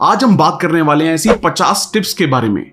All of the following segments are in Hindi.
आज हम बात करने वाले हैं ऐसी 50 टिप्स के बारे में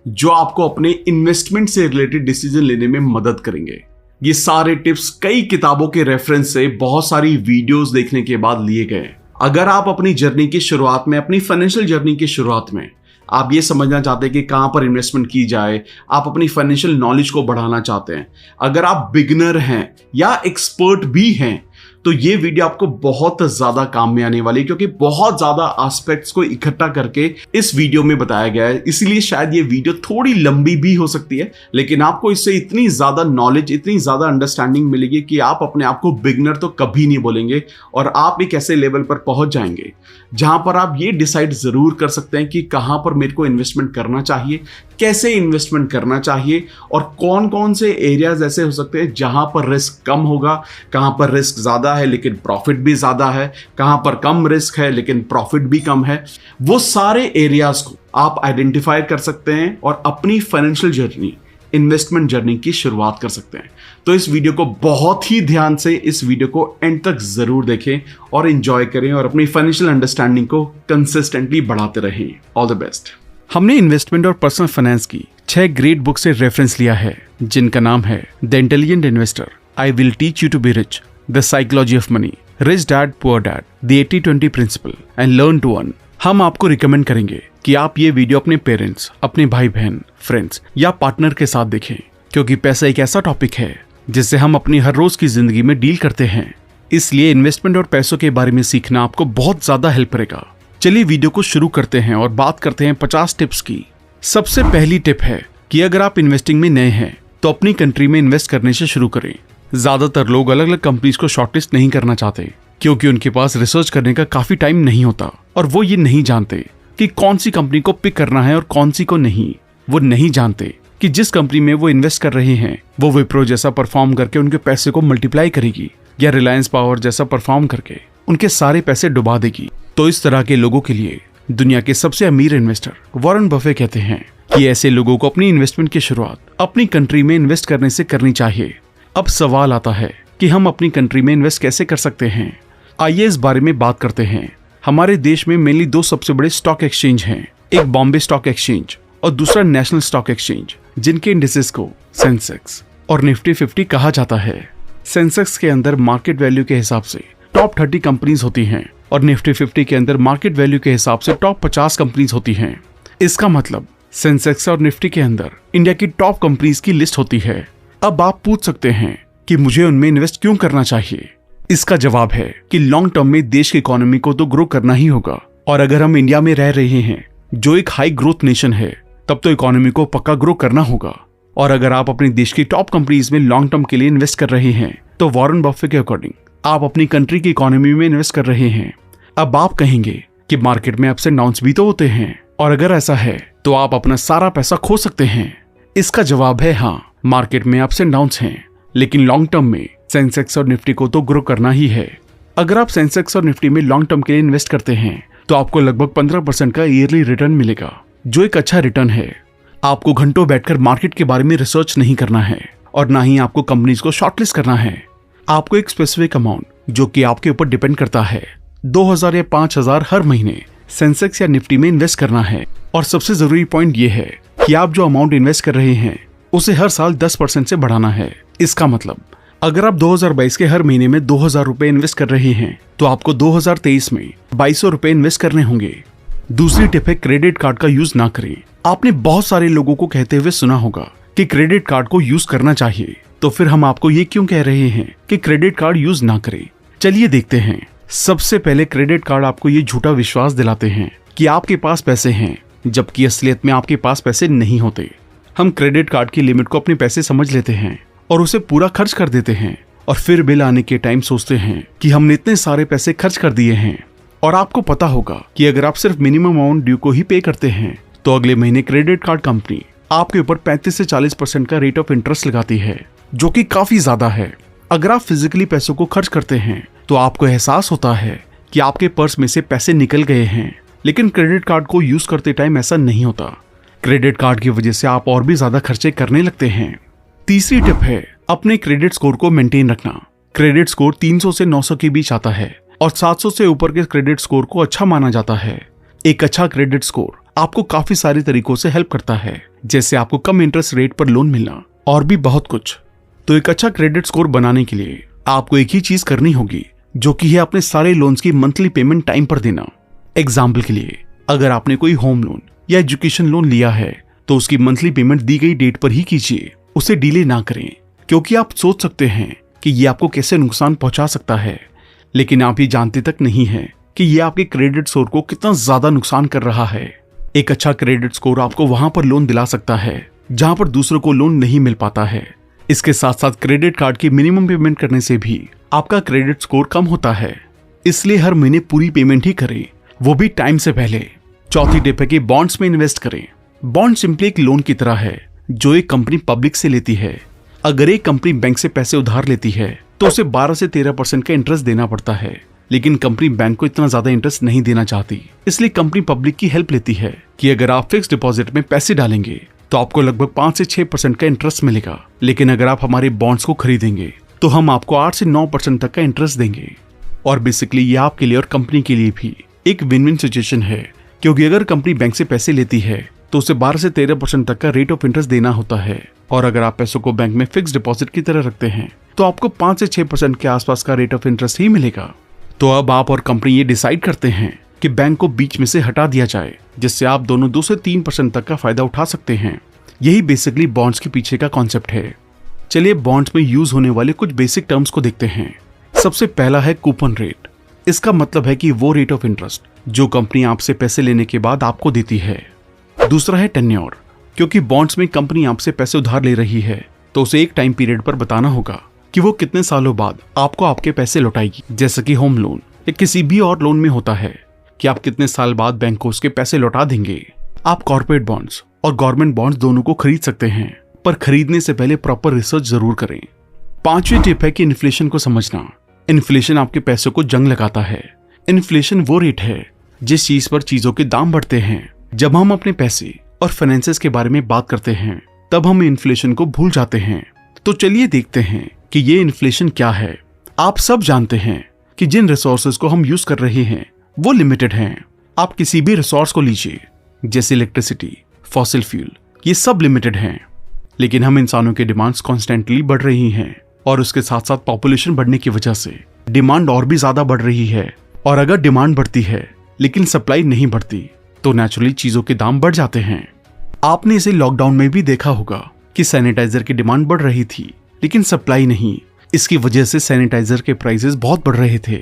जो आपको अपने इन्वेस्टमेंट से रिलेटेड डिसीजन लेने में मदद करेंगे। ये सारे टिप्स कई किताबों के रेफरेंस से बहुत सारी वीडियोस देखने के बाद लिए गए। अगर आप अपनी जर्नी की शुरुआत में, अपनी फाइनेंशियल जर्नी की शुरुआत में आप ये समझना चाहते हैं कि कहाँ पर इन्वेस्टमेंट की जाए, आप अपनी फाइनेंशियल नॉलेज को बढ़ाना चाहते हैं, अगर आप बिगिनर हैं या एक्सपर्ट भी हैं, तो ये वीडियो आपको बहुत ज्यादा काम में आने वाली है, क्योंकि बहुत ज्यादा एस्पेक्ट्स को इकट्ठा करके इस वीडियो में बताया गया है। इसलिए शायद ये वीडियो थोड़ी लंबी भी हो सकती है, लेकिन आपको इससे इतनी ज्यादा नॉलेज, इतनी ज्यादा अंडरस्टैंडिंग मिलेगी कि आप अपने आप को बिगिनर तो कभी नहीं बोलेंगे और आप एक ऐसे लेवल पर पहुंच जाएंगे जहां पर आप ये डिसाइड जरूर कर सकते हैं कि कहां पर मेरे को इन्वेस्टमेंट करना चाहिए, कैसे इन्वेस्टमेंट करना चाहिए और कौन कौन से एरियाज ऐसे हो सकते हैं जहां पर रिस्क कम होगा, कहां पर रिस्क ज्यादा है लेकिन प्रॉफिट भी ज्यादा है, कहां पर कम रिस्क है लेकिन प्रॉफिट भी कम है। वो सारे एरियाज को आप आइडेंटिफाई कर सकते हैं और अपनी फाइनेंशियल जर्नी, इन्वेस्टमेंट जर्नी की शुरुआत कर सकते हैं। तो इस वीडियो को बहुत ही ध्यान से, इस वीडियो को एंड तक जरूर देखें और एंजॉय करें और अपनी फाइनेंशियल अंडरस्टैंडिंग को कंसिस्टेंटली बढ़ाते रहें। All the best. हमने इन्वेस्टमेंट और पर्सनल फाइनेंस की 6 ग्रेट बुक से रेफरेंस लिया है, जिनका नाम है the intelligent investor, I will teach you to be rich, the psychology of money, rich dad poor dad, the 80-20 principle and learn to earn. हम आपको रिकमेंड करेंगे कि आप ये वीडियो अपने पेरेंट्स, अपने भाई बहन, फ्रेंड्स या पार्टनर के साथ देखें, क्योंकि पैसा एक ऐसा टॉपिक है जिससे हम अपनी हर रोज की जिंदगी में डील करते हैं। इसलिए इन्वेस्टमेंट और पैसों के बारे में सीखना आपको बहुत ज्यादा हेल्प करेगा। चलिए वीडियो को शुरू करते हैं और बात करते हैं 50 टिप्स की। सबसे पहली टिप है कि अगर आप इन्वेस्टिंग में नए हैं तो अपनी कंट्री में इन्वेस्ट करने से शुरू करें। ज्यादातर लोग अलग अलग कंपनीज को शॉर्टलिस्ट नहीं करना चाहते, क्योंकि उनके पास रिसर्च करने का काफी टाइम नहीं होता और वो ये नहीं जानते कि कौन सी कंपनी को पिक करना है और कौन सी को नहीं। वो नहीं जानते कि जिस कंपनी में वो इन्वेस्ट कर रहे हैं वो विप्रो जैसा परफॉर्म करके उनके पैसे को मल्टीप्लाई करेगी या रिलायंस पावर जैसा परफॉर्म करके उनके सारे पैसे डुबा देगी। तो इस तरह के लोगों के लिए दुनिया के सबसे अमीर इन्वेस्टर वॉरेन बफेट कहते हैं कि ऐसे लोगों को अपनी इन्वेस्टमेंट की शुरुआत अपनी कंट्री में इन्वेस्ट करने से करनी चाहिए। अब सवाल आता है कि हम अपनी कंट्री में इन्वेस्ट कैसे कर सकते हैं। आइए इस बारे में बात करते हैं। हमारे देश में मेनली 2 सबसे बड़े स्टॉक एक्सचेंज हैं, एक बॉम्बे स्टॉक एक्सचेंज और दूसरा नेशनल स्टॉक एक्सचेंज, जिनके इंडिसेस को सेंसेक्स और निफ्टी 50 कहा जाता है। सेंसेक्स के अंदर मार्केट वैल्यू के हिसाब से टॉप 30 कंपनीज होती हैं और निफ्टी 50 के अंदर मार्केट वैल्यू के हिसाब से टॉप 50 कंपनीज होती हैं। इसका मतलब सेंसेक्स और निफ्टी के अंदर इंडिया की टॉप कंपनीज की लिस्ट होती है। अब आप पूछ सकते हैं कि मुझे उनमें इन्वेस्ट क्यों करना चाहिए। इसका जवाब है कि लॉन्ग टर्म में देश की इकोनॉमी को तो ग्रो करना ही होगा, और अगर हम इंडिया में रह रहे हैं जो एक हाई ग्रोथ नेशन है, तब तो इकोनॉमी को पक्का ग्रो करना होगा। और अगर आप अपने देश की टॉप कंपनीज में लॉन्ग टर्म के लिए इन्वेस्ट कर रहे हैं तो वॉरेन बफेट के अकॉर्डिंग आप अपनी कंट्री की इकोनॉमी में इन्वेस्ट कर रहे हैं। अब आप कहेंगे कि मार्केट में अप्स एंड डाउन्स भी तो होते हैं, और अगर ऐसा है तो आप अपना सारा पैसा खो सकते हैं। इसका जवाब है हाँ, मार्केट में अप्स एंड डाउन्स हैं, लेकिन लॉन्ग टर्म में सेंसेक्स और निफ्टी को तो ग्रो करना ही है। अगर आप सेंसेक्स और निफ्टी में लॉन्ग टर्म के लिए इन्वेस्ट करते हैं तो आपको लगभग 15% का ईयरली रिटर्न मिलेगा, जो एक अच्छा रिटर्न है। आपको घंटों बैठकर मार्केट के बारे में रिसर्च नहीं करना है और ना ही आपको कंपनीज को शॉर्टलिस्ट करना है। आपको एक स्पेसिफिक अमाउंट, जो कि आपके ऊपर डिपेंड करता है, 2000 या 5000 हर महीने सेंसेक्स या निफ्टी में इन्वेस्ट करना है। और सबसे जरूरी पॉइंट ये है कि आप जो अमाउंट इन्वेस्ट कर रहे हैं उसे हर साल 10% से बढ़ाना है। इसका मतलब अगर आप 2022 के हर महीने में 2000 रुपए इन्वेस्ट कर रहे हैं तो आपको 2023 में 2200 रुपए इन्वेस्ट करने होंगे। दूसरी टिप है क्रेडिट कार्ड का यूज ना करें। आपने बहुत सारे लोगों को कहते हुए सुना होगा कि क्रेडिट कार्ड को यूज करना चाहिए, तो फिर हम आपको ये क्यों कह रहे हैं कि क्रेडिट कार्ड यूज ना करें। चलिए देखते हैं। सबसे पहले क्रेडिट कार्ड आपको ये झूठा विश्वास दिलाते हैं कि आपके पास पैसे हैं, जबकि असलियत में आपके पास पैसे नहीं होते। हम क्रेडिट कार्ड की लिमिट को अपने पैसे समझ लेते हैं और उसे पूरा खर्च कर देते हैं, और फिर बिल आने के टाइम सोचते हैं कि हमने इतने सारे पैसे खर्च कर दिए हैं। और आपको पता होगा कि अगर आप सिर्फ मिनिमम अमाउंट ड्यू को ही पे करते हैं तो अगले महीने क्रेडिट कार्ड कंपनी आपके ऊपर 35 से 40% का रेट ऑफ इंटरेस्ट लगाती है, जो कि काफी ज्यादा है। अगर आप फिजिकली पैसों को खर्च करते हैं तो आपको एहसास होता है कि आपके पर्स में से पैसे निकल गए हैं, लेकिन क्रेडिट कार्ड को यूज करते टाइम ऐसा नहीं होता। क्रेडिट कार्ड की वजह से आप और भी ज्यादा खर्चे करने लगते हैं। तीसरी टिप है अपने क्रेडिट स्कोर को मेंटेन रखना। क्रेडिट स्कोर 300 से 900 के बीच आता है और 700 से ऊपर के क्रेडिट स्कोर को अच्छा माना जाता है। एक अच्छा क्रेडिट स्कोर आपको काफी सारे तरीकों से हेल्प करता है, जैसे आपको कम इंटरेस्ट रेट पर लोन मिलना और भी बहुत कुछ। तो एक अच्छा क्रेडिट स्कोर बनाने के लिए आपको एक ही चीज करनी होगी, जो कि है अपने सारे लोन्स की मंथली पेमेंट टाइम पर देना। एग्जाम्पल के लिए, अगर आपने कोई होम लोन या एजुकेशन लोन लिया है तो उसकी मंथली पेमेंट दी गई डेट पर ही कीजिए, उसे डिले ना करें, क्योंकि आप सोच सकते हैं कि ये आपको कैसे नुकसान पहुंचा सकता है, लेकिन आप ये जानते तक नहीं है कि ये आपके क्रेडिट स्कोर को कितना ज्यादा नुकसान कर रहा है। एक अच्छा क्रेडिट स्कोर आपको वहां पर लोन दिला सकता है जहां पर दूसरों को लोन नहीं मिल पाता है। इसके साथ साथ क्रेडिट कार्ड की मिनिमम पेमेंट करने से भी आपका क्रेडिट स्कोर कम होता है, इसलिए हर महीने पूरी पेमेंट ही करें, वो भी टाइम से पहले। चौथी टिप है कि बॉन्ड्स में इन्वेस्ट करें। बॉन्ड सिंपली एक लोन की तरह है जो एक कंपनी पब्लिक से लेती है। अगर एक कंपनी बैंक से पैसे उधार लेती है तो उसे 12 से 13% का इंटरेस्ट देना पड़ता है, लेकिन कंपनी बैंक को इतना ज्यादा इंटरेस्ट नहीं देना चाहती, इसलिए कंपनी पब्लिक की हेल्प लेती है कि अगर आप फिक्स डिपॉजिट में पैसे डालेंगे तो आपको लगभग 5 से 6% का इंटरेस्ट मिलेगा, लेकिन अगर आप हमारे बॉन्ड्स को खरीदेंगे तो हम आपको 8 से 9% तक का इंटरेस्ट देंगे। और बेसिकली ये आपके लिए और कंपनी के लिए भी एक विन विन सिचुएशन है, क्योंकि अगर कंपनी बैंक से पैसे लेती है तो उसे 12 से 13% तक का रेट ऑफ इंटरेस्ट देना होता है, और अगर आप पैसों को बैंक में फिक्स डिपॉजिट की तरह रखते हैं तो आपको 5 से 6% के आसपास का रेट ऑफ इंटरेस्ट ही मिलेगा। तो अब आप और कंपनी ये डिसाइड करते हैं कि बैंक को बीच में से हटा दिया जाए, जिससे आप दोनों 2 से 3% तक का फायदा उठा सकते हैं। यही बेसिकली बॉन्ड्स के पीछे का कॉन्सेप्ट है। चलिए बॉन्ड्स में यूज होने वाले कुछ बेसिक टर्म्स को देखते हैं। सबसे पहला है कूपन रेट। इसका मतलब है कि वो रेट ऑफ इंटरेस्ट जो कंपनी आपसे पैसे लेने के बाद आपको देती है। दूसरा है टेन्योर। क्योंकि बॉन्ड्स में कंपनी आपसे पैसे उधार ले रही है तो उसे एक टाइम पीरियड पर बताना होगा कि वो कितने सालों बाद आपको आपके पैसे लौटाएगी, जैसे कि होम लोन या किसी भी और लोन में होता है कि आप कितने साल बाद बैंक को उसके पैसे लौटा देंगे। आप कॉर्पोरेट बॉन्ड्स और गवर्नमेंट बॉन्ड्स दोनों को खरीद सकते हैं, पर खरीदने से पहले प्रॉपर रिसर्च जरूर करें। पांचवी टिप है कि इन्फ्लेशन को समझना। इन्फ्लेशन आपके पैसों को जंग लगाता है। इन्फ्लेशन वो रेट है जिस चीज पर चीजों के दाम बढ़ते हैं। जब हम अपने पैसे और फाइनेंसेस के बारे में बात करते हैं तब हम इन्फ्लेशन को भूल जाते हैं। तो चलिए देखते हैं कि ये इन्फ्लेशन क्या है। आप सब जानते हैं कि जिन रिसोर्सेज को हम यूज कर रहे हैं वो लिमिटेड हैं। आप किसी भी रिसोर्स को लीजिए, जैसे इलेक्ट्रिसिटी, फॉसिल फ्यूल, ये सब लिमिटेड हैं, लेकिन हम इंसानों के डिमांड्स कॉन्स्टेंटली बढ़ रही हैं, और उसके साथ साथ पॉपुलेशन बढ़ने की वजह से डिमांड और भी ज्यादा बढ़ रही है। और अगर डिमांड बढ़ती है लेकिन सप्लाई नहीं बढ़ती तो नेचुरली चीजों के दाम बढ़ जाते हैं। आपने इसे लॉकडाउन में भी देखा होगा कि सैनिटाइजर की डिमांड बढ़ रही थी लेकिन सप्लाई नहीं। इसकी वजह से सैनिटाइजर के प्राइसेस बहुत बढ़ रहे थे।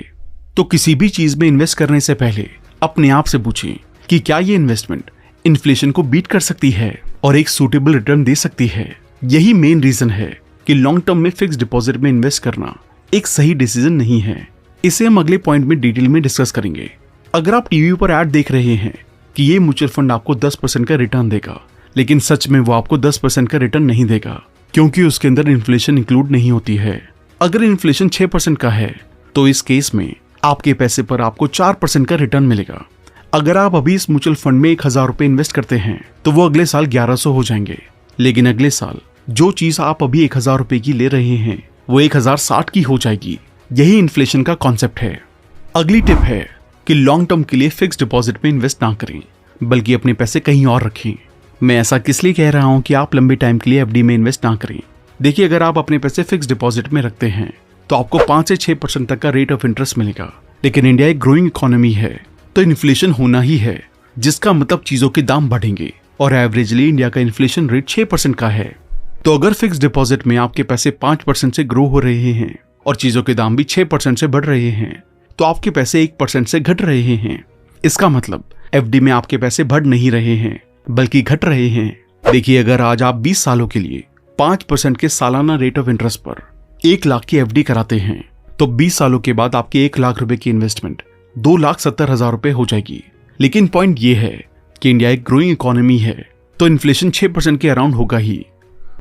तो किसी भी चीज में इन्वेस्ट करने से पहले अपने आप से पूछें कि क्या ये इन्वेस्टमेंट इन्फ्लेशन को बीट कर सकती है और एक सूटेबल रिटर्न दे सकती है। यही मेन रीजन है कि लॉन्ग टर्म में फिक्स डिपॉजिट में इन्वेस्ट करना एक सही डिसीजन नहीं है। इसे हम अगले पॉइंट में डिटेल में डिस्कस करेंगे। अगर आप टीवी पर ऐड देख रहे हैं कि ये म्यूचुअल फंड आपको 10% का रिटर्न देगा, लेकिन सच में वो आपको 10% का रिटर्न नहीं देगा, क्योंकि उसके अंदर इन्फ्लेशन इंक्लूड नहीं होती है। अगर इन्फ्लेशन 6% का है तो इस केस में आपके पैसे पर आपको 4% का रिटर्न मिलेगा। अगर आप अभी इस म्यूचुअल फंड में 1000 रुपए इन्वेस्ट करते हैं तो वो अगले साल 1100 हो जाएंगे, लेकिन अगले साल जो चीज आप अभी 1000 रुपए की ले रहे हैं वो 1060 की हो जाएगी। यही इन्फ्लेशन का कॉन्सेप्ट है। अगली टिप है कि लॉन्ग टर्म के लिए फिक्स डिपॉजिट में इन्वेस्ट ना करें, बल्कि अपने पैसे कहीं और रखें। मैं ऐसा किस लिए कह रहा हूं कि आप लंबे टाइम के लिए एफडी में इन्वेस्ट ना करें। देखिए, अगर आप अपने पैसे फिक्स डिपॉजिट में रखते हैं तो आपको 5 से 6% तक का रेट ऑफ इंटरेस्ट मिलेगा, लेकिन इंडिया एक ग्रोइंग इकोनॉमी है तो इन्फ्लेशन होना ही है, जिसका मतलब चीजों के दाम बढ़ेंगे, और एवरेजली इंडिया का इन्फ्लेशन रेट 6% का है। तो अगर फिक्स डिपॉजिट में आपके पैसे 5% से ग्रो हो रहे हैं और चीजों के दाम भी 6% से बढ़ रहे हैं तो आपके पैसे 1% से घट रहे हैं। इसका मतलब एफडी में आपके पैसे बढ़ नहीं रहे हैं बल्कि घट रहे हैं। देखिए, अगर आज आप 20 सालों के लिए 5% के सालाना रेट ऑफ इंटरेस्ट पर 1 लाख की एफडी कराते हैं तो 20 सालों के बाद आपके 1 लाख रुपए की इन्वेस्टमेंट 2,70,000 रुपए हो जाएगी। लेकिन पॉइंट ये है कि इंडिया एक ग्रोइंग इकोनॉमी है तो इन्फ्लेशन 6% के अराउंड होगा ही।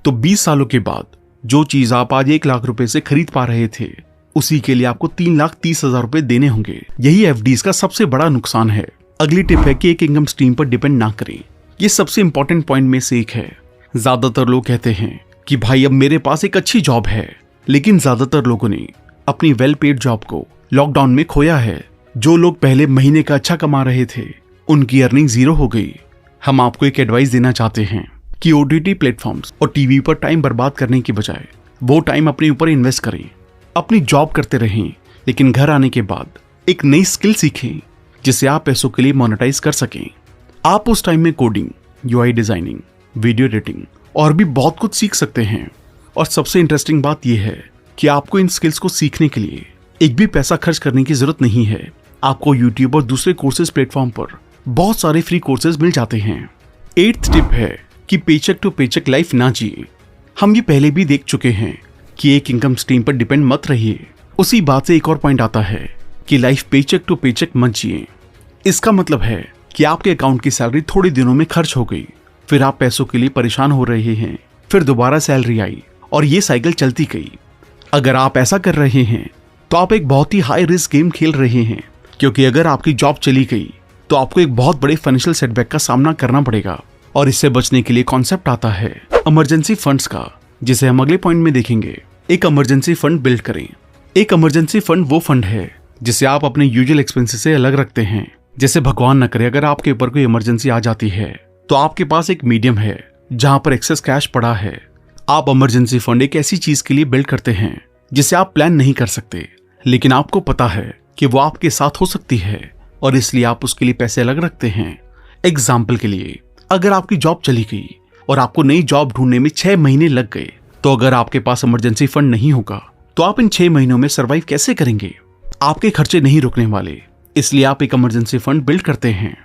तो 20 सालों के बाद जो चीज आप आज 1 लाख रुपए से खरीद पा रहे थे उसी के लिए आपको 3,30,000 रुपए देने होंगे। यही एफडीज का सबसे बड़ा नुकसान है। अगली टिप है कि एक इनकम स्ट्रीम पर डिपेंड ना करें। ये सबसे इंपॉर्टेंट पॉइंट में से एक है। ज्यादातर लोग कहते हैं कि भाई अब मेरे पास एक अच्छी जॉब है, लेकिन ज्यादातर लोगों ने अपनी वेल पेड जॉब को लॉकडाउन में खोया है। जो लोग पहले महीने का अच्छा कमा रहे थे उनकी अर्निंग जीरो हो गई। हम आपको एक एडवाइस देना चाहते हैं कि OTT प्लेटफॉर्म्स और टीवी पर टाइम बर्बाद करने की बजाय वो टाइम अपने ऊपर इन्वेस्ट करें। अपनी जॉब करते रहें, लेकिन घर आने के बाद एक नई स्किल सीखें जिसे आप पैसों के लिए मोनेटाइज कर सकें। आप उस टाइम में coding, UI designing, video editing और भी बहुत कुछ सीख सकते हैं। और सबसे इंटरेस्टिंग बात यह है कि आपको इन स्किल्स को सीखने के लिए एक भी पैसा खर्च करने की जरूरत नहीं है। आपको YouTube और दूसरे कोर्सेज प्लेटफॉर्म पर बहुत सारे फ्री कोर्सेज मिल जाते हैं। 8th टिप है कि पेचेक टू पेचेक लाइफ ना जिए। हम ये पहले भी देख चुके हैं कि एक इनकम स्ट्रीम पर डिपेंड मत रहिए। उसी बात से एक और पॉइंट आता है कि लाइफ पेचेक टू पेचेक मत जिए। इसका मतलब है कि आपके अकाउंट की सैलरी थोड़े दिनों में खर्च हो गई, फिर आप पैसों के लिए परेशान हो रहे हैं, फिर दोबारा सैलरी आई और ये साइकिल चलती गई। अगर आप ऐसा कर रहे हैं तो आप एक बहुत ही हाई रिस्क गेम खेल रहे हैं, क्योंकि अगर आपकी जॉब चली गई तो आपको एक बहुत बड़े फाइनेंशियल सेटबैक का सामना करना पड़ेगा। और इससे बचने के लिए कॉन्सेप्ट आता है इमरजेंसी फंड्स का, जिसे हम अगले पॉइंट में देखेंगे। एक इमरजेंसी फंड बिल्ड करें। एक इमरजेंसी फंड वो फंड है जिसे आप अपने यूजुअल एक्सपेंसेस से अलग रखते हैं। जैसे भगवान न करे अगर आपके ऊपर कोई इमरजेंसी आ जाती है तो आपके पास एक मीडियम है जहां पर एक्सेस कैश पड़ा है। आप इमरजेंसी फंड एक ऐसी चीज के लिए बिल्ड करते हैं जिसे आप प्लान नहीं कर सकते, लेकिन आपको पता है कि वो आपके साथ हो सकती है और इसलिए आप उसके लिए पैसे अलग रखते हैं। एग्जाम्पल के लिए, अगर आपकी जॉब चली गई और आपको नई जॉब ढूंढने में 6 महीने लग गए, तो अगर आपके पास इमरजेंसी फंड नहीं होगा तो आप इन 6 महीनों में सर्वाइव कैसे करेंगे? आपके खर्चे नहीं रुकने वाले, इसलिए आप एक इमरजेंसी फंड बिल्ड करते हैं।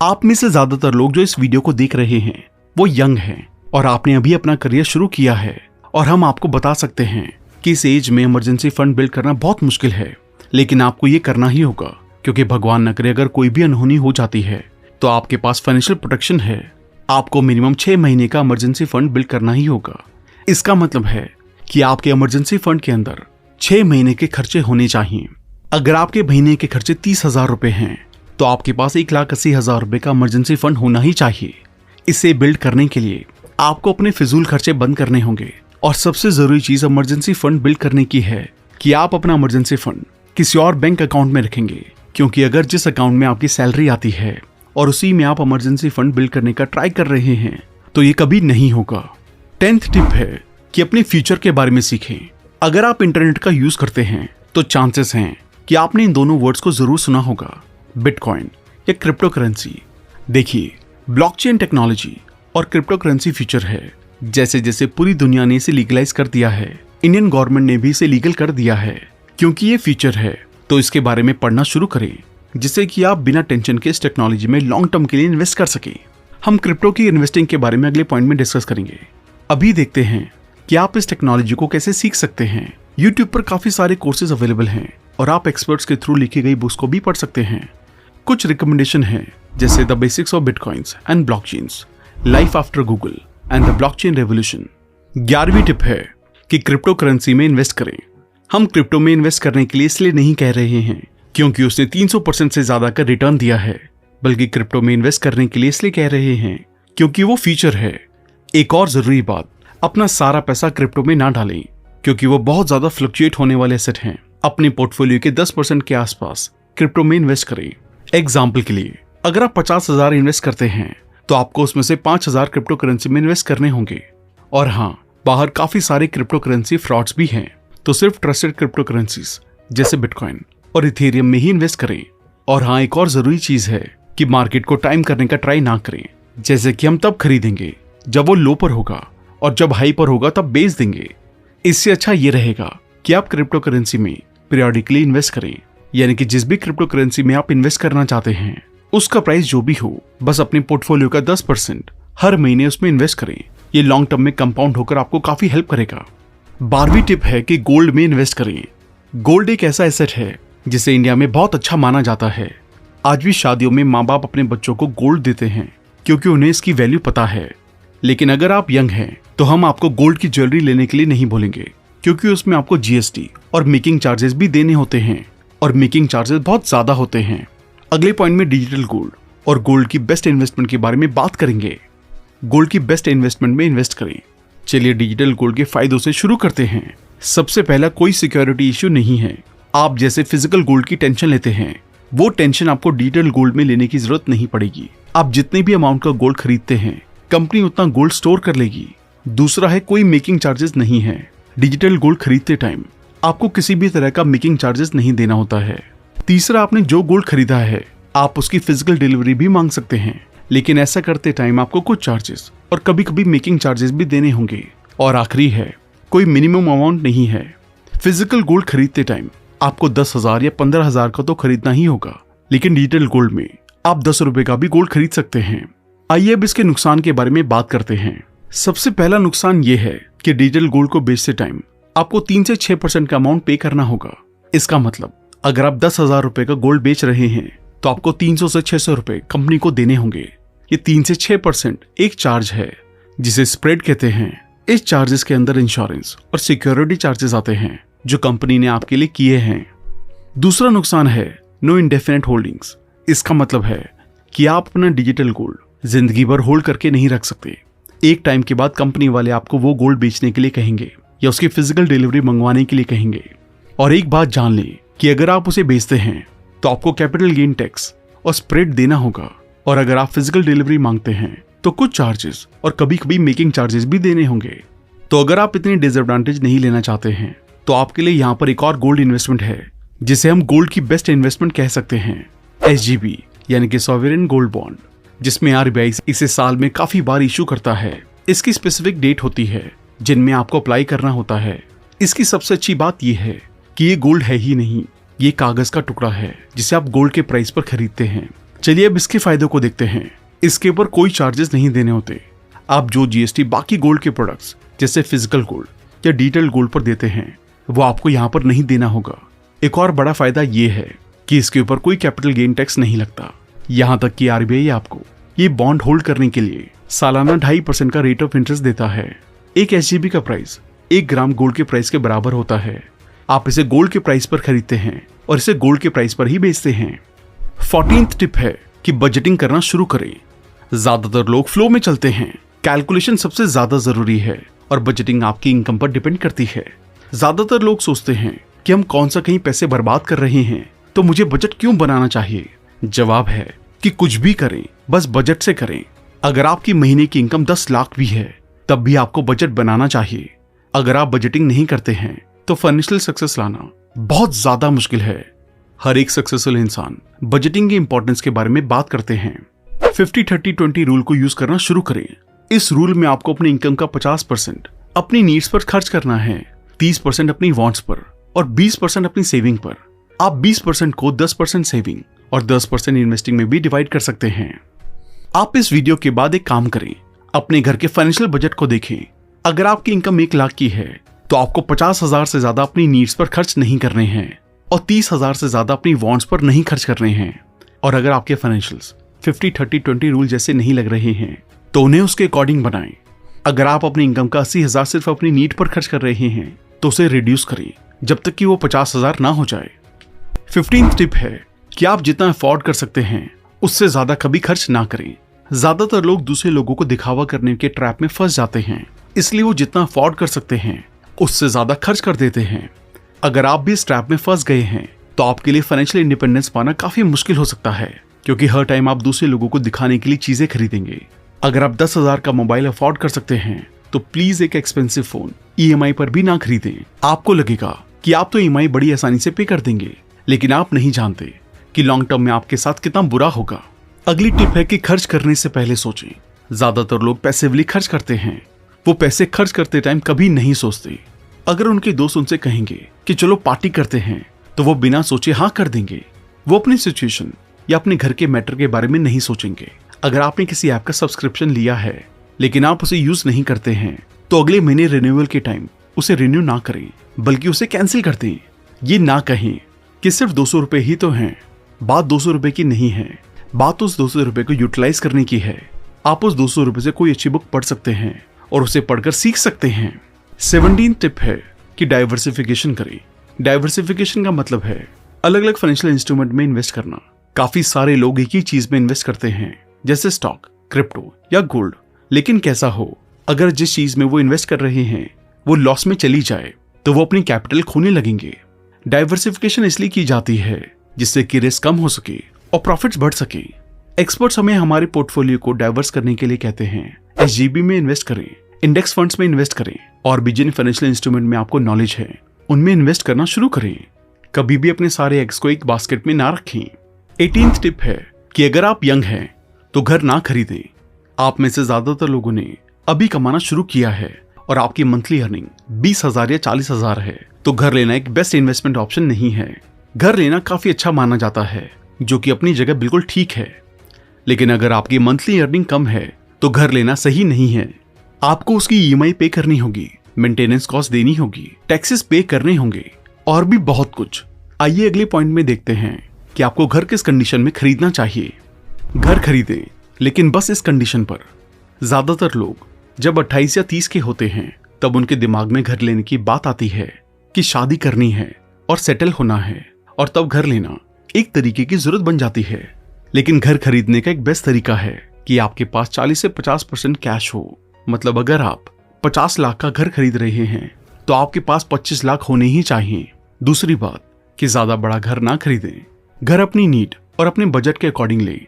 आप में से ज्यादातर लोग जो इस वीडियो को देख रहे हैं वो यंग हैं और आपने अभी अपना करियर शुरू किया है, और हम आपको बता सकते हैं कि इस एज में इमरजेंसी फंड बिल्ड करना बहुत मुश्किल है, लेकिन आपको ये करना ही होगा, क्योंकि भगवान न करे अगर कोई भी अनहोनी हो जाती है तो आपके पास फाइनेंशियल प्रोटेक्शन है। आपको मिनिमम 6 महीने का इमरजेंसी फंड बिल्ड करना ही होगा। इसका मतलब है कि आपके इमरजेंसी फंड के अंदर 6 महीने के खर्चे होने चाहिए। अगर आपके महीने के खर्चे 30,000 रुपए हैं तो आपके पास 1,80,000 रुपए का इमरजेंसी फंड होना ही चाहिए। इसे बिल्ड करने के लिए आपको अपने फिजूल खर्चे बंद करने होंगे, और सबसे जरूरी चीज इमरजेंसी फंड बिल्ड करने की है कि आप अपना इमरजेंसी फंड किसी और बैंक अकाउंट में रखेंगे, क्योंकि अगर जिस अकाउंट में आपकी सैलरी आती है और उसी में आप इमरजेंसी फंड बिल्ड करने का ट्राई कर रहे हैं तो ये कभी नहीं होगा। 10th टिप है कि अपने फ्यूचर के बारे में सीखें। अगर आप इंटरनेट का यूज करते हैं तो चांसेस हैं कि आपने इन दोनों वर्ड्स को जरूर सुना होगा, बिटकॉइन या क्रिप्टो करेंसी। देखिए, ब्लॉकचेन टेक्नोलॉजी और क्रिप्टो करेंसी फ्यूचर है। जैसे जैसे पूरी दुनिया ने इसे लीगलाइज कर दिया है, इंडियन गवर्नमेंट ने भी इसे लीगल कर दिया है। क्योंकि ये फ्यूचर है तो इसके बारे में पढ़ना शुरू करें, जिससे कि आप बिना टेंशन के इस टेक्नोलॉजी में लॉन्ग टर्म के लिए इन्वेस्ट कर सकें। हम क्रिप्टो की इन्वेस्टिंग के बारे में अगले पॉइंट में डिस्कस करेंगे। अभी देखते हैं कि आप इस टेक्नोलॉजी को कैसे सीख सकते हैं। यूट्यूब पर काफी सारे कोर्सेज अवेलेबल हैं और आप एक्सपर्ट्स के थ्रू लिखी गई बुक्स को भी पढ़ सकते हैं। कुछ रिकमेंडेशन है, जैसे the basics of bitcoins and blockchains, life after Google and the blockchain revolution. 11वीं टिप है कि क्रिप्टो करेंसी में इन्वेस्ट करें। हम क्रिप्टो में इन्वेस्ट करने के लिए इसलिए नहीं कह रहे हैं क्योंकि उसने 300% से ज्यादा का रिटर्न दिया है, बल्कि क्रिप्टो में इन्वेस्ट करने के लिए इसलिए कह रहे हैं क्योंकि वो फीचर है। एक और जरूरी बात, अपना सारा पैसा क्रिप्टो में ना डालें, क्योंकि वो बहुत ज्यादा फ्लक्चुएट होने वाले एसेट हैं। अपने पोर्टफोलियो के 10% के आसपास क्रिप्टो में इन्वेस्ट करें। एग्जाम्पल के लिए, अगर आप 50,000 इन्वेस्ट करते हैं तो आपको उसमें से 5,000 क्रिप्टो करेंसी में इन्वेस्ट करने होंगे। और हाँ, बाहर काफी सारे क्रिप्टो करेंसी फ्रॉड्स भी हैं, तो सिर्फ ट्रस्टेड क्रिप्टो करेंसीज जैसे बिटकॉइन और इथेरियम में ही इन्वेस्ट करें। और हाँ, एक और जरूरी चीज है कि मार्केट को टाइम करने का ट्राई ना करें, जैसे कि हम तब खरीदेंगे जब वो लो पर होगा और जब हाई पर होगा तब बेच देंगे। इससे अच्छा ये रहेगा कि आप क्रिप्टो करेंसी में पीरियडिकली इन्वेस्ट करें, यानी कि जिस भी क्रिप्टो करेंसी में आप इन्वेस्ट करना चाहते हैं उसका प्राइस जो भी हो, बस अपने पोर्टफोलियो का 10% हर महीने उसमें इन्वेस्ट करें। ये लॉन्ग टर्म में कंपाउंड होकर आपको काफी हेल्प करेगा। 12वीं टिप है कि गोल्ड में इन्वेस्ट करें। गोल्ड एक ऐसा एसेट है जिसे इंडिया में बहुत अच्छा माना जाता है। आज भी शादियों में माँ बाप अपने बच्चों को गोल्ड देते हैं क्योंकि उन्हें इसकी वैल्यू पता है। लेकिन अगर आप यंग हैं तो हम आपको गोल्ड की ज्वेलरी लेने के लिए नहीं बोलेंगे, क्योंकि उसमें आपको GST और मेकिंग चार्जेस भी देने होते हैं, और मेकिंग चार्जेस बहुत ज्यादा होते हैं। अगले पॉइंट में डिजिटल गोल्ड और गोल्ड की बेस्ट इन्वेस्टमेंट के बारे में बात करेंगे। गोल्ड की बेस्ट इन्वेस्टमेंट में इन्वेस्ट करें। चलिए डिजिटल गोल्ड के फायदों से शुरू करते हैं। सबसे पहला, कोई सिक्योरिटी इश्यू नहीं है। आप जैसे फिजिकल गोल्ड की टेंशन लेते हैं वो टेंशन आपको डिजिटल गोल्ड में लेने की जरूरत नहीं पड़ेगी। आप जितने भी अमाउंट का गोल्ड खरीदते हैं कंपनी उतना गोल्ड स्टोर कर लेगी। दूसरा है कोई मेकिंग चार्जेस नहीं है। डिजिटल गोल्ड खरीदते टाइम आपको किसी भी तरह का मेकिंग चार्जेस नहीं देना होता है। तीसरा, आपने जो गोल्ड खरीदा है आप उसकी फिजिकल डिलीवरी भी मांग सकते हैं, लेकिन ऐसा करते टाइम आपको कुछ चार्जेस और कभी कभी मेकिंग चार्जेस भी देने होंगे। और आखिरी है, कोई मिनिमम अमाउंट नहीं है। फिजिकल गोल्ड खरीदते टाइम आपको 10,000 या 15,000 का तो खरीदना ही होगा, लेकिन डिजिटल गोल्ड में आप 10 रुपए का भी गोल्ड खरीद सकते हैं। आइए अब इसके नुकसान के बारे में बात करते हैं। सबसे पहला नुकसान ये है कि डिजिटल गोल्ड को बेचते टाइम आपको 3 से 6% का अमाउंट पे करना होगा। इसका मतलब अगर आप 10,000 रुपए का गोल्ड बेच रहे हैं तो आपको 300 से 600 रुपए कंपनी को देने होंगे। ये 3 से 6% एक चार्ज है जिसे स्प्रेड कहते हैं। इस चार्जेस के अंदर इंश्योरेंस और सिक्योरिटी चार्जेस आते हैं जो कंपनी ने आपके लिए किए हैं। दूसरा नुकसान है नो इंडेफिनिट होल्डिंग्स। इसका मतलब है कि आप अपना डिजिटल गोल्ड जिंदगी भर होल्ड करके नहीं रख सकते। एक टाइम के बाद कंपनी वाले आपको वो गोल्ड बेचने के लिए कहेंगे या उसकी फिजिकल डिलीवरी मंगवाने के लिए कहेंगे। और एक बात जान लें कि अगर आप उसे बेचते हैं तो आपको कैपिटल गेन टैक्स और स्प्रेड देना होगा, और अगर आप फिजिकल डिलीवरी मांगते हैं तो कुछ चार्जेस और कभी कभी मेकिंग चार्जेस भी देने होंगे। तो अगर आप इतनी डिसएडवांटेज नहीं लेना चाहते हैं तो आपके लिए यहाँ पर एक और गोल्ड इन्वेस्टमेंट है जिसे हम गोल्ड की बेस्ट इन्वेस्टमेंट कह सकते हैं, SGB यानी कि सॉवरेन गोल्ड बॉन्ड, जिसमें RBI इसे साल में काफी बार इशू करता है। इसकी स्पेसिफिक डेट होती है जिनमें आपको अप्लाई करना होता है। इसकी सबसे अच्छी बात यह है कि ये गोल्ड है ही नहीं, ये कागज का टुकड़ा है जिसे आप गोल्ड के प्राइस पर खरीदते हैं। चलिए अब इसके फायदों को देखते हैं। इसके ऊपर कोई चार्जेस नहीं देने होते। आप जो GST बाकी गोल्ड के प्रोडक्ट्स जैसे फिजिकल गोल्ड या डिजिटल गोल्ड पर देते हैं वो आपको यहाँ पर नहीं देना होगा। एक और बड़ा फायदा ये है कि इसके ऊपर कोई कैपिटल गेन टैक्स नहीं लगता। यहाँ तक कि RBI आपको ये बॉन्ड होल्ड करने के लिए सालाना 2.5% का रेट ऑफ इंटरेस्ट देता है। एक SGB का प्राइस 1 ग्राम गोल्ड के प्राइस के बराबर होता है। आप इसे गोल्ड के प्राइस पर खरीदते हैं और इसे गोल्ड के प्राइस पर ही बेचते हैं। 14th टिप है कि बजटिंग करना शुरू करें। ज्यादातर लोग फ्लो में चलते हैं। कैलकुलेशन सबसे ज्यादा जरूरी है और बजटिंग आपकी इनकम पर डिपेंड करती है। ज्यादातर लोग सोचते हैं कि हम कौन सा कहीं पैसे बर्बाद कर रहे हैं तो मुझे बजट क्यों बनाना चाहिए। जवाब है कि कुछ भी करें बस बजट से करें। अगर आपकी महीने की इनकम 10 लाख भी है तब भी आपको बजट बनाना चाहिए। अगर आप बजटिंग नहीं करते हैं तो फाइनेंशियल सक्सेस लाना बहुत ज्यादा मुश्किल है। हर एक सक्सेसफुल इंसान बजटिंग की इंपॉर्टेंस के बारे में बात करते हैं। 50-30-20 रूल को यूज करना शुरू करें। इस रूल में आपको अपनी इनकम का 50% अपनी नीड्स पर खर्च करना है, 30% अपनी वांट्स पर और 20% अपनी सेविंग पर। आप 20% को 10% सेविंग और 10% इन्वेस्टिंग में भी डिवाइड कर सकते हैं। आप इस वीडियो के बाद एक काम करें, अपने घर के फाइनेंशियल बजट को देखें। अगर आपकी इनकम 1 लाख की है तो आपको 50,000 से ज्यादा अपनी नीड्स पर खर्च नहीं करने हैं और 30,000 से ज्यादा अपनी वांट्स पर नहीं खर्च करने हैं। और अगर आपके फाइनेंशियल्स 50-30-20 रूल जैसे नहीं लग रहे हैं तो उन्हें उसके अकॉर्डिंग बनाएं। अगर आप अपनी इनकम का 80,000 सिर्फ अपनी नीड पर खर्च कर रहे हैं तो उसे रिड्यूस करें जब तक कि वो 50,000 ना हो जाए। 15th टिप है कि आप जितना अफोर्ड कर सकते हैं उससे ज्यादा कभी खर्च ना करें। ज्यादातर लोग दूसरे लोगों को दिखावा करने के ट्रैप में फंस जाते हैं, इसलिए वो जितना अफोर्ड कर सकते हैं उससे ज्यादा खर्च कर देते हैं। अगर आप भी इस ट्रैप में फंस गए हैं तो आपके लिए फाइनेंशियल इंडिपेंडेंस पाना काफी मुश्किल हो सकता है, क्योंकि हर टाइम आप दूसरे लोगों को दिखाने के लिए चीजें खरीदेंगे। अगर आप 10,000 का मोबाइल अफोर्ड कर सकते हैं तो प्लीज एक एक्सपेंसिव फोन EMI पर भी ना खरीदें। आपको लगेगा कि आप तो EMI बड़ी आसानी से पे कर देंगे, लेकिन आप नहीं जानते कि लॉन्ग टर्म में आपके साथ कितना बुरा होगा। अगली टिप है कि खर्च करने से पहले सोचें। ज्यादातर लोग पैसिवली खर्च करते हैं, वो पैसे खर्च करते टाइम कभी नहीं सोचते। अगर उनके दोस्त उनसे कहेंगे कि चलो पार्टी करते हैं तो वो बिना सोचे हाँ कर देंगे। वो अपनी सिचुएशन या अपने घर के मैटर के बारे में नहीं सोचेंगे। अगर आपने किसी ऐप का सब्सक्रिप्शन लिया है लेकिन आप उसे यूज नहीं करते हैं तो अगले महीने रिन्यूअल के टाइम उसे रिन्यू ना करें, बल्कि उसे कैंसिल कर दें। ये ना कहें कि सिर्फ 200 रुपए ही तो हैं। बात 200 रुपए की नहीं है, बात उस 200 रुपए को यूटिलाइज करने की है। आप उस 200 रुपए से कोई अच्छी बुक पढ़ सकते हैं और उसे पढ़कर सीख सकते हैं। 17th टिप है कि डाइवर्सिफिकेशन करें। डाइवर्सिफिकेशन का मतलब है अलग अलग फाइनेंशियल इंस्ट्रूमेंट में इन्वेस्ट करना। काफी सारे लोग एक ही चीज में इन्वेस्ट करते हैं, जैसे स्टॉक, क्रिप्टो या गोल्ड। लेकिन कैसा हो, अगर जिस चीज में वो इन्वेस्ट कर रहे हैं वो लॉस में चली जाए तो वो अपनी कैपिटल खोने लगेंगे। डाइवर्सिफिकेशन इसलिए की जाती है जिससे कि रिस्क कम हो सके और प्रॉफिट्स बढ़ सके। एक्सपर्ट्स हमें हमारे पोर्टफोलियो को डाइवर्स करने के लिए कहते हैं SGB में इन्वेस्ट करें, इंडेक्स फंड्स में इन्वेस्ट करें और भी जिन फाइनेंशियल इंस्ट्रूमेंट में आपको नॉलेज है उनमें इन्वेस्ट करना शुरू करें। कभी भी अपने सारे एग्स को एक बास्केट में ना रखें। 18th टिप है कि अगर आप यंग हैं तो घर ना खरीदें। आप में से ज्यादातर लोगों ने अभी कमाना शुरू किया है और आपकी मंथली अर्निंग 20,000 या 40,000 है, तो घर लेना एक बेस्ट इन्वेस्टमेंट ऑप्शन नहीं है। घर लेना काफी अच्छा माना जाता है, जो कि अपनी जगह बिल्कुल ठीक है, लेकिन अगर आपकी मंथली अर्निंग कम है तो घर लेना सही नहीं है। आपको उसकी EMI पे करनी होगी, मेंटेनेंस कॉस्ट देनी होगी, टैक्सेस पे करने होंगे और भी बहुत कुछ। आइए अगले पॉइंट में देखते हैं कि आपको घर किस कंडीशन में खरीदना चाहिए। घर खरीदें, लेकिन बस इस कंडीशन पर। ज्यादातर लोग जब 28 या 30 के होते हैं तब उनके दिमाग में घर लेने की बात आती है कि शादी करनी है और सेटल होना है, और तब घर लेना एक तरीके की जरूरत बन जाती है। लेकिन घर खरीदने का एक बेस्ट तरीका है कि आपके पास 40 से 50% कैश हो। मतलब अगर आप 50 लाख का घर खरीद रहे हैं तो आपके पास 25 लाख होने ही चाहिए। दूसरी बात कि ज्यादा बड़ा घर ना खरीदें। घर अपनी नीड और अपने बजट के अकॉर्डिंग ले।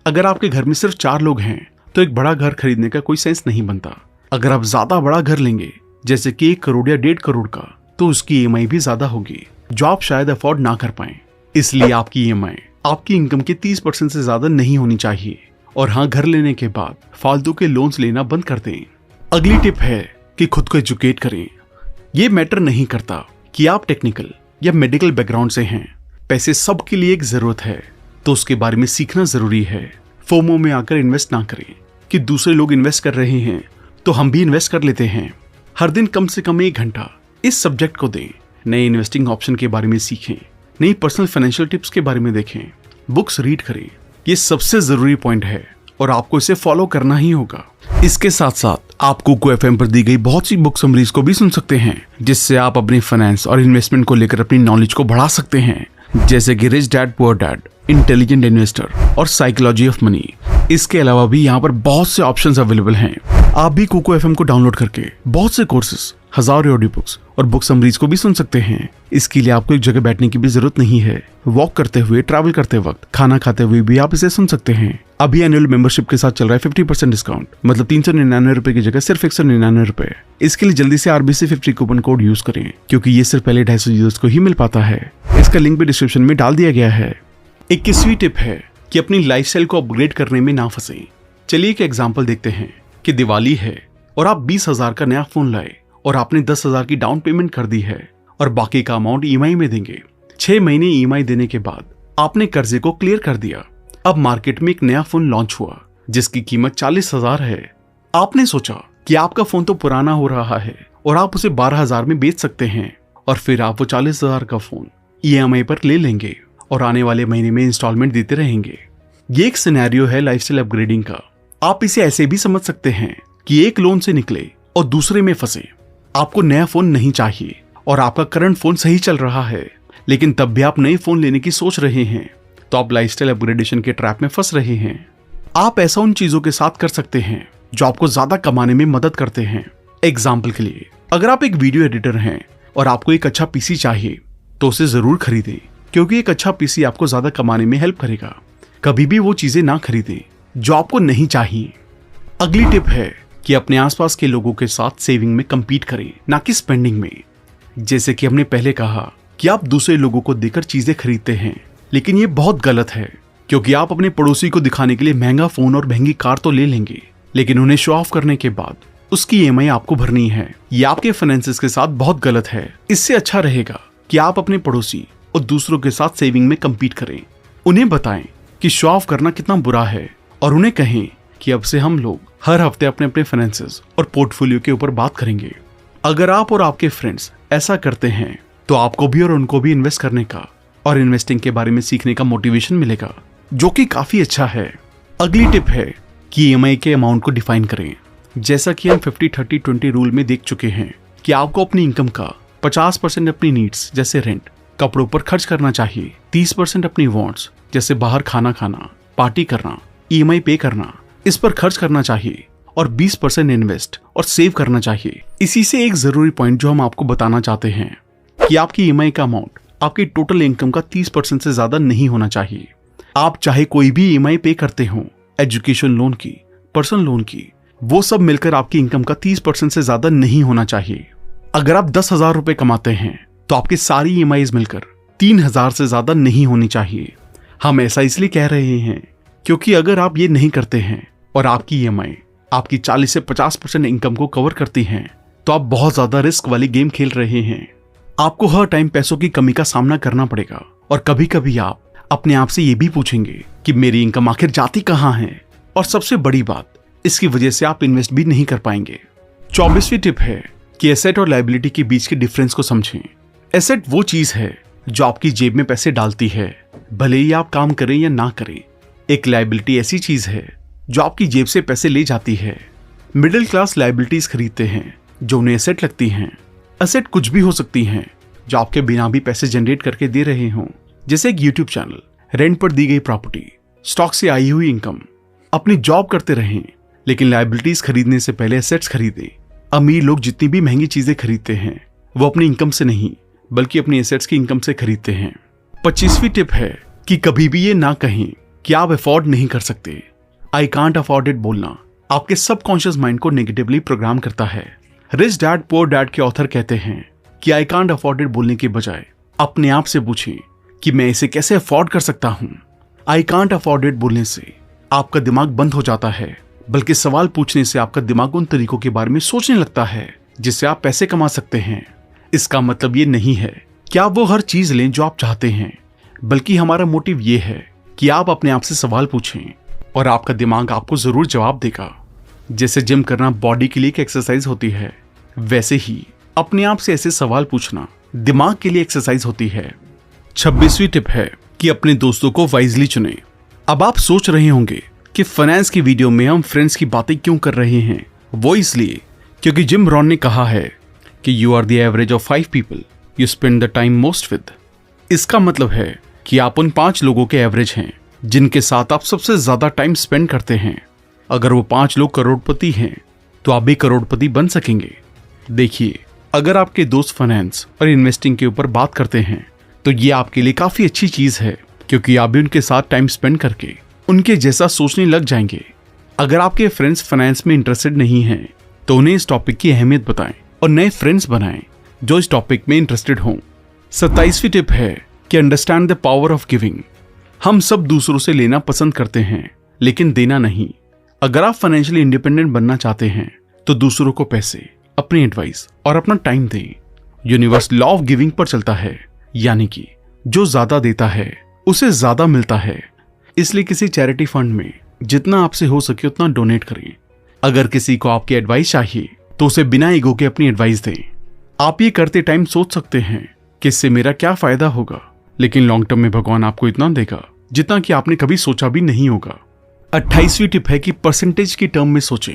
अगर आपके घर में सिर्फ 4 लोग हैं तो एक बड़ा घर खरीदने का कोई सेंस नहीं बनता। अगर आप ज्यादा बड़ा घर लेंगे, जैसे कि 1 करोड़ या 1.5 करोड़ का, तो उसकी EMI भी ज्यादा होगी, जो आप शायद अफोर्ड ना कर पाए। इसलिए आपकी EMI आपकी इनकम के 30% से ज्यादा नहीं होनी चाहिए। और हाँ, घर लेने के बाद फालतू के लोन्स लेना बंद कर दें। अगली टिप है कि खुद को एजुकेट करें। ये मैटर नहीं करता कि आप टेक्निकल या मेडिकल बैकग्राउंड से हैं। पैसे सबके लिए एक जरूरत है, तो उसके बारे में सीखना जरूरी है। फोमो में आकर इन्वेस्ट ना करें कि दूसरे लोग इन्वेस्ट कर रहे हैं तो हम भी इन्वेस्ट कर लेते हैं। हर दिन कम से कम 1 घंटा इस सब्जेक्ट को दें। नए इन्वेस्टिंग ऑप्शन के बारे में सीखें, नई पर्सनल फाइनेंशियल टिप्स के बारे में देखें, बुक्स रीड करें। ये सबसे जरूरी पॉइंट है और आपको इसे फॉलो करना ही होगा। इसके साथ साथ आप कुकू FM पर दी गई बहुत सी बुक समरीज को भी सुन सकते हैं, जिससे आप अपनी फाइनेंस और इन्वेस्टमेंट को लेकर अपनी नॉलेज को बढ़ा सकते हैं, जैसे कि rich dad poor dad, intelligent investor और साइकोलॉजी ऑफ मनी। इसके अलावा भी यहाँ पर बहुत से ऑप्शंस अवेलेबल हैं। आप भी कुकू FM को डाउनलोड करके बहुत से कोर्सेज, हजारों ऑडियो बुक्स और बुक समरीज को भी सुन सकते हैं। इसके लिए आपको एक जगह बैठने की भी जरूरत नहीं है। वॉक करते हुए, ट्रैवल करते वक्त, खाना खाते हुए भी आप इसे सुन सकते हैं। अभी एनुअल मेंबरशिप के साथ चल रहा है 50% डिस्काउंट, मतलब 399 रुपए की जगह सिर्फ 199 रुपए। इसके लिए जल्दी से RBC50 कूपन कोड यूज करें, क्योंकि ये सिर्फ पहले 250 यूजर्स को ही मिल पाता है। इसका लिंक भी डिस्क्रिप्शन में डाल दिया गया है। 21वीं टिप है कि अपनी लाइफस्टाइल को अपग्रेड करने में ना फंसे। चलिए एक एग्जांपल देखते हैं कि दिवाली है और आप 20,000 का नया फोन लाए और आपने 10,000 की डाउन पेमेंट कर दी है और बाकी का अमाउंट EMI में देंगे। 6 महीने EMI देने के बाद आपने कर्जे को क्लियर कर दिया। अब मार्केट में एक नया फोन लॉन्च हुआ जिसकी कीमत 40,000 है। आपने सोचा कि आपका फोन तो पुराना हो रहा है और आप उसे 12,000 में बेच सकते हैं, और फिर आप वो 40,000 का फोन EMI पर ले लेंगे और आने वाले महीने में इंस्टॉलमेंट देते रहेंगे। ये एक सिनेरियो है लाइफस्टाइल अपग्रेडिंग का। आप इसे ऐसे भी समझ सकते हैं कि एक लोन से निकले और दूसरे में फंसे। आपको नया फोन नहीं चाहिए और आपका करंट फोन सही चल रहा है, लेकिन तब भी आप नए फोन लेने की सोच रहे हैं, तो आप लाइफस्टाइल अपग्रेडेशन के ट्रैप में फंस रहे हैं। आप ऐसा उन चीजों के साथ कर सकते हैं जो आपको ज्यादा कमाने में मदद करते हैं। एग्जाम्पल के लिए, अगर आप एक वीडियो एडिटर हैं और आपको एक अच्छा PC चाहिए, तो उसे जरूर खरीदें, क्योंकि एक अच्छा PC आपको ज्यादा कमाने में हेल्प करेगा। कभी भी वो चीजें ना खरीदें जो आपको नहीं चाहिए। अगली टिप है कि अपने आसपास के लोगों के साथ सेविंग में compete करें, ना कि स्पेंडिंग में। जैसे कि हमने पहले कहा कि आप दूसरे लोगों को देकर चीजें खरीदते हैं, लेकिन ये बहुत गलत है, क्योंकि आप अपने पड़ोसी को दिखाने के लिए महंगा फोन और महंगी कार तो ले लेंगे, लेकिन उन्हें शो ऑफ करने के बाद उसकी EMI आपको भरनी है। ये आपके फाइनेंसेस के साथ बहुत गलत है। इससे अच्छा रहेगा कि आप अपने पड़ोसी और दूसरों के साथ सेविंग में compete करें। उन्हें बताएं कि शो ऑफ करना कितना बुरा है, और उन्हें कहें कि अब से हम लोग हर हफ्ते अपने अपने फाइनेंसेस और पोर्टफोलियो के ऊपर बात करेंगे। अगर आप और आपके फ्रेंड्स ऐसा करते हैं तो आपको भी और उनको भी इन्वेस्ट करने का और इन्वेस्टिंग के बारे में सीखने का मोटिवेशन मिलेगा, जो कि काफी अच्छा है। अगली टिप है कि EMI के अमाउंट को डिफाइन करें। जैसा कि हम 50-30-20 रूल में देख चुके हैं कि आपको अपनी इनकम का 50% अपनी नीड्स जैसे रेंट, कपड़ों पर खर्च करना चाहिए, 30% अपनी वांट्स जैसे बाहर खाना खाना, पार्टी करना, EMI पे करना, इस पर खर्च करना चाहिए, और 20% इन्वेस्ट और सेव करना चाहिए। इसी से एक जरूरी पॉइंट जो हम आपको बताना चाहते हैं कि आपकी EMI का अमाउंट आपकी टोटल इनकम का 30% से ज्यादा नहीं होना चाहिए। आप चाहे कोई भी ईएमआई पे करते हो, एजुकेशन लोन की, पर्सनल लोन की, वो सब मिलकर आपकी इनकम का 30% से ज्यादा नहीं होना चाहिए। अगर आप 10,000 रुपए कमाते हैं तो आपकी सारी ईएमआई मिलकर 3,000 से ज्यादा नहीं होनी चाहिए। हम ऐसा इसलिए कह रहे हैं क्योंकि अगर आप ये नहीं करते हैं और आपकी ईएमआई आपकी 40 से 50% इनकम को कवर करती हैं, तो आप बहुत ज्यादा रिस्क वाली गेम खेल रहे हैं। आपको हर टाइम पैसों की कमी का सामना करना पड़ेगा और कभी कभी आप अपने आप से ये भी पूछेंगे कि मेरी इनकम आखिर जाती कहाँ है। और सबसे बड़ी बात, इसकी वजह से आप इन्वेस्ट भी नहीं कर पाएंगे। 24वीं टिप है कि एसेट और लायबिलिटी के बीच के डिफरेंस को समझें। एसेट वो चीज है जो आपकी जेब में पैसे डालती है, भले ही आप काम करें या ना करें। एक लायबिलिटी ऐसी चीज है जो आपकी जेब से पैसे ले जाती है। मिडिल क्लास लायबिलिटीज खरीदते हैं जो उन्हें एसेट लगती हैं। एसेट कुछ भी हो सकती हैं जो आपके बिना भी पैसे जनरेट करके दे रहे हों, जैसे एक यूट्यूब चैनल, रेंट पर दी गई प्रॉपर्टी, स्टॉक से आई हुई इनकम। अपनी जॉब करते रहें, लेकिन लायबिलिटीज खरीदने से पहले एसेट्स खरीदें। अमीर लोग जितनी भी महंगी चीजें खरीदते हैं वो अपनी इनकम से नहीं बल्कि अपनी एसेट्स की इनकम से खरीदते हैं। 25वीं टिप है कि कभी भी ये ना कहें कि आप अफोर्ड नहीं कर सकते। आई कांट अफोर्ड इट बोलना आपके सबकॉन्शियस माइंड को नेगेटिवली प्रोग्राम करता है। रिच डैड पुअर डैड के ऑथर कहते हैं कि आई कांट अफोर्ड इट बोलने के बजाय अपने आप से पूछें कि मैं इसे कैसे अफोर्ड कर सकता हूं। आई कांट अफोर्ड इट बोलने से आपका दिमाग बंद हो जाता है, बल्कि सवाल पूछने से आपका दिमाग उन तरीकों के बारे में सोचने लगता है जिससे आप पैसे कमा सकते हैं। इसका मतलब ये नहीं है कि आप वो हर चीज लें जो आप चाहते हैं, बल्कि हमारा मोटिव ये है कि आप अपने आप से सवाल पूछें और आपका दिमाग आपको जरूर जवाब देगा। जैसे जिम करना बॉडी के लिए एक एक्सरसाइज होती है, वैसे ही अपने आप से ऐसे सवाल पूछना दिमाग के लिए एक्सरसाइज होती है। 26वीं टिप है कि अपने दोस्तों को वाइजली चुनें। अब आप सोच रहे होंगे कि फाइनेंस की वीडियो में हम फ्रेंड्स की बातें क्यों कर रहे हैं। वो इसलिए क्योंकि जिम रॉन ने कहा है कि you are the average of 5 people you spend the time most with. इसका मतलब है कि आप उन 5 लोगों के एवरेज हैं जिनके साथ आप सबसे ज्यादा टाइम स्पेंड करते हैं। अगर वो 5 लोग करोड़पति हैं तो आप भी करोड़पति बन सकेंगे। देखिए, अगर आपके दोस्त फाइनेंस और इन्वेस्टिंग के ऊपर बात करते हैं तो ये आपके लिए काफी अच्छी चीज है, क्योंकि आप भी उनके साथ टाइम स्पेंड करके उनके जैसा सोचने लग जाएंगे। अगर आपके फ्रेंड्स फाइनेंस में इंटरेस्टेड नहीं हैं तो उन्हें इस टॉपिक की अहमियत बताएं और नए फ्रेंड्स बनाएं जो इस टॉपिक में इंटरेस्टेड हों। 27वीं टिप है कि understand the power of giving. हम सब दूसरों से लेना पसंद करते हैं, लेकिन देना नहीं। अगर आप फाइनेंशियली इंडिपेंडेंट बनना चाहते हैं तो दूसरों को पैसे, अपनी एडवाइस और अपना टाइम दें। यूनिवर्स लॉ ऑफ गिविंग पर चलता है, यानी कि जो ज्यादा देता है उसे ज्यादा मिलता है। इसलिए किसी चैरिटी फंड में जितना आपसे हो सके उतना डोनेट करें। अगर किसी को आपकी एडवाइस चाहिए तो उसे बिना ईगो के अपनी एडवाइस दें। आप ये करते टाइम सोच सकते हैं कि इससे मेरा क्या फायदा होगा, लेकिन लॉन्ग टर्म में भगवान आपको इतना देगा जितना कि आपने कभी सोचा भी नहीं होगा। 28वीं टिप है कि परसेंटेज की टर्म में सोचें।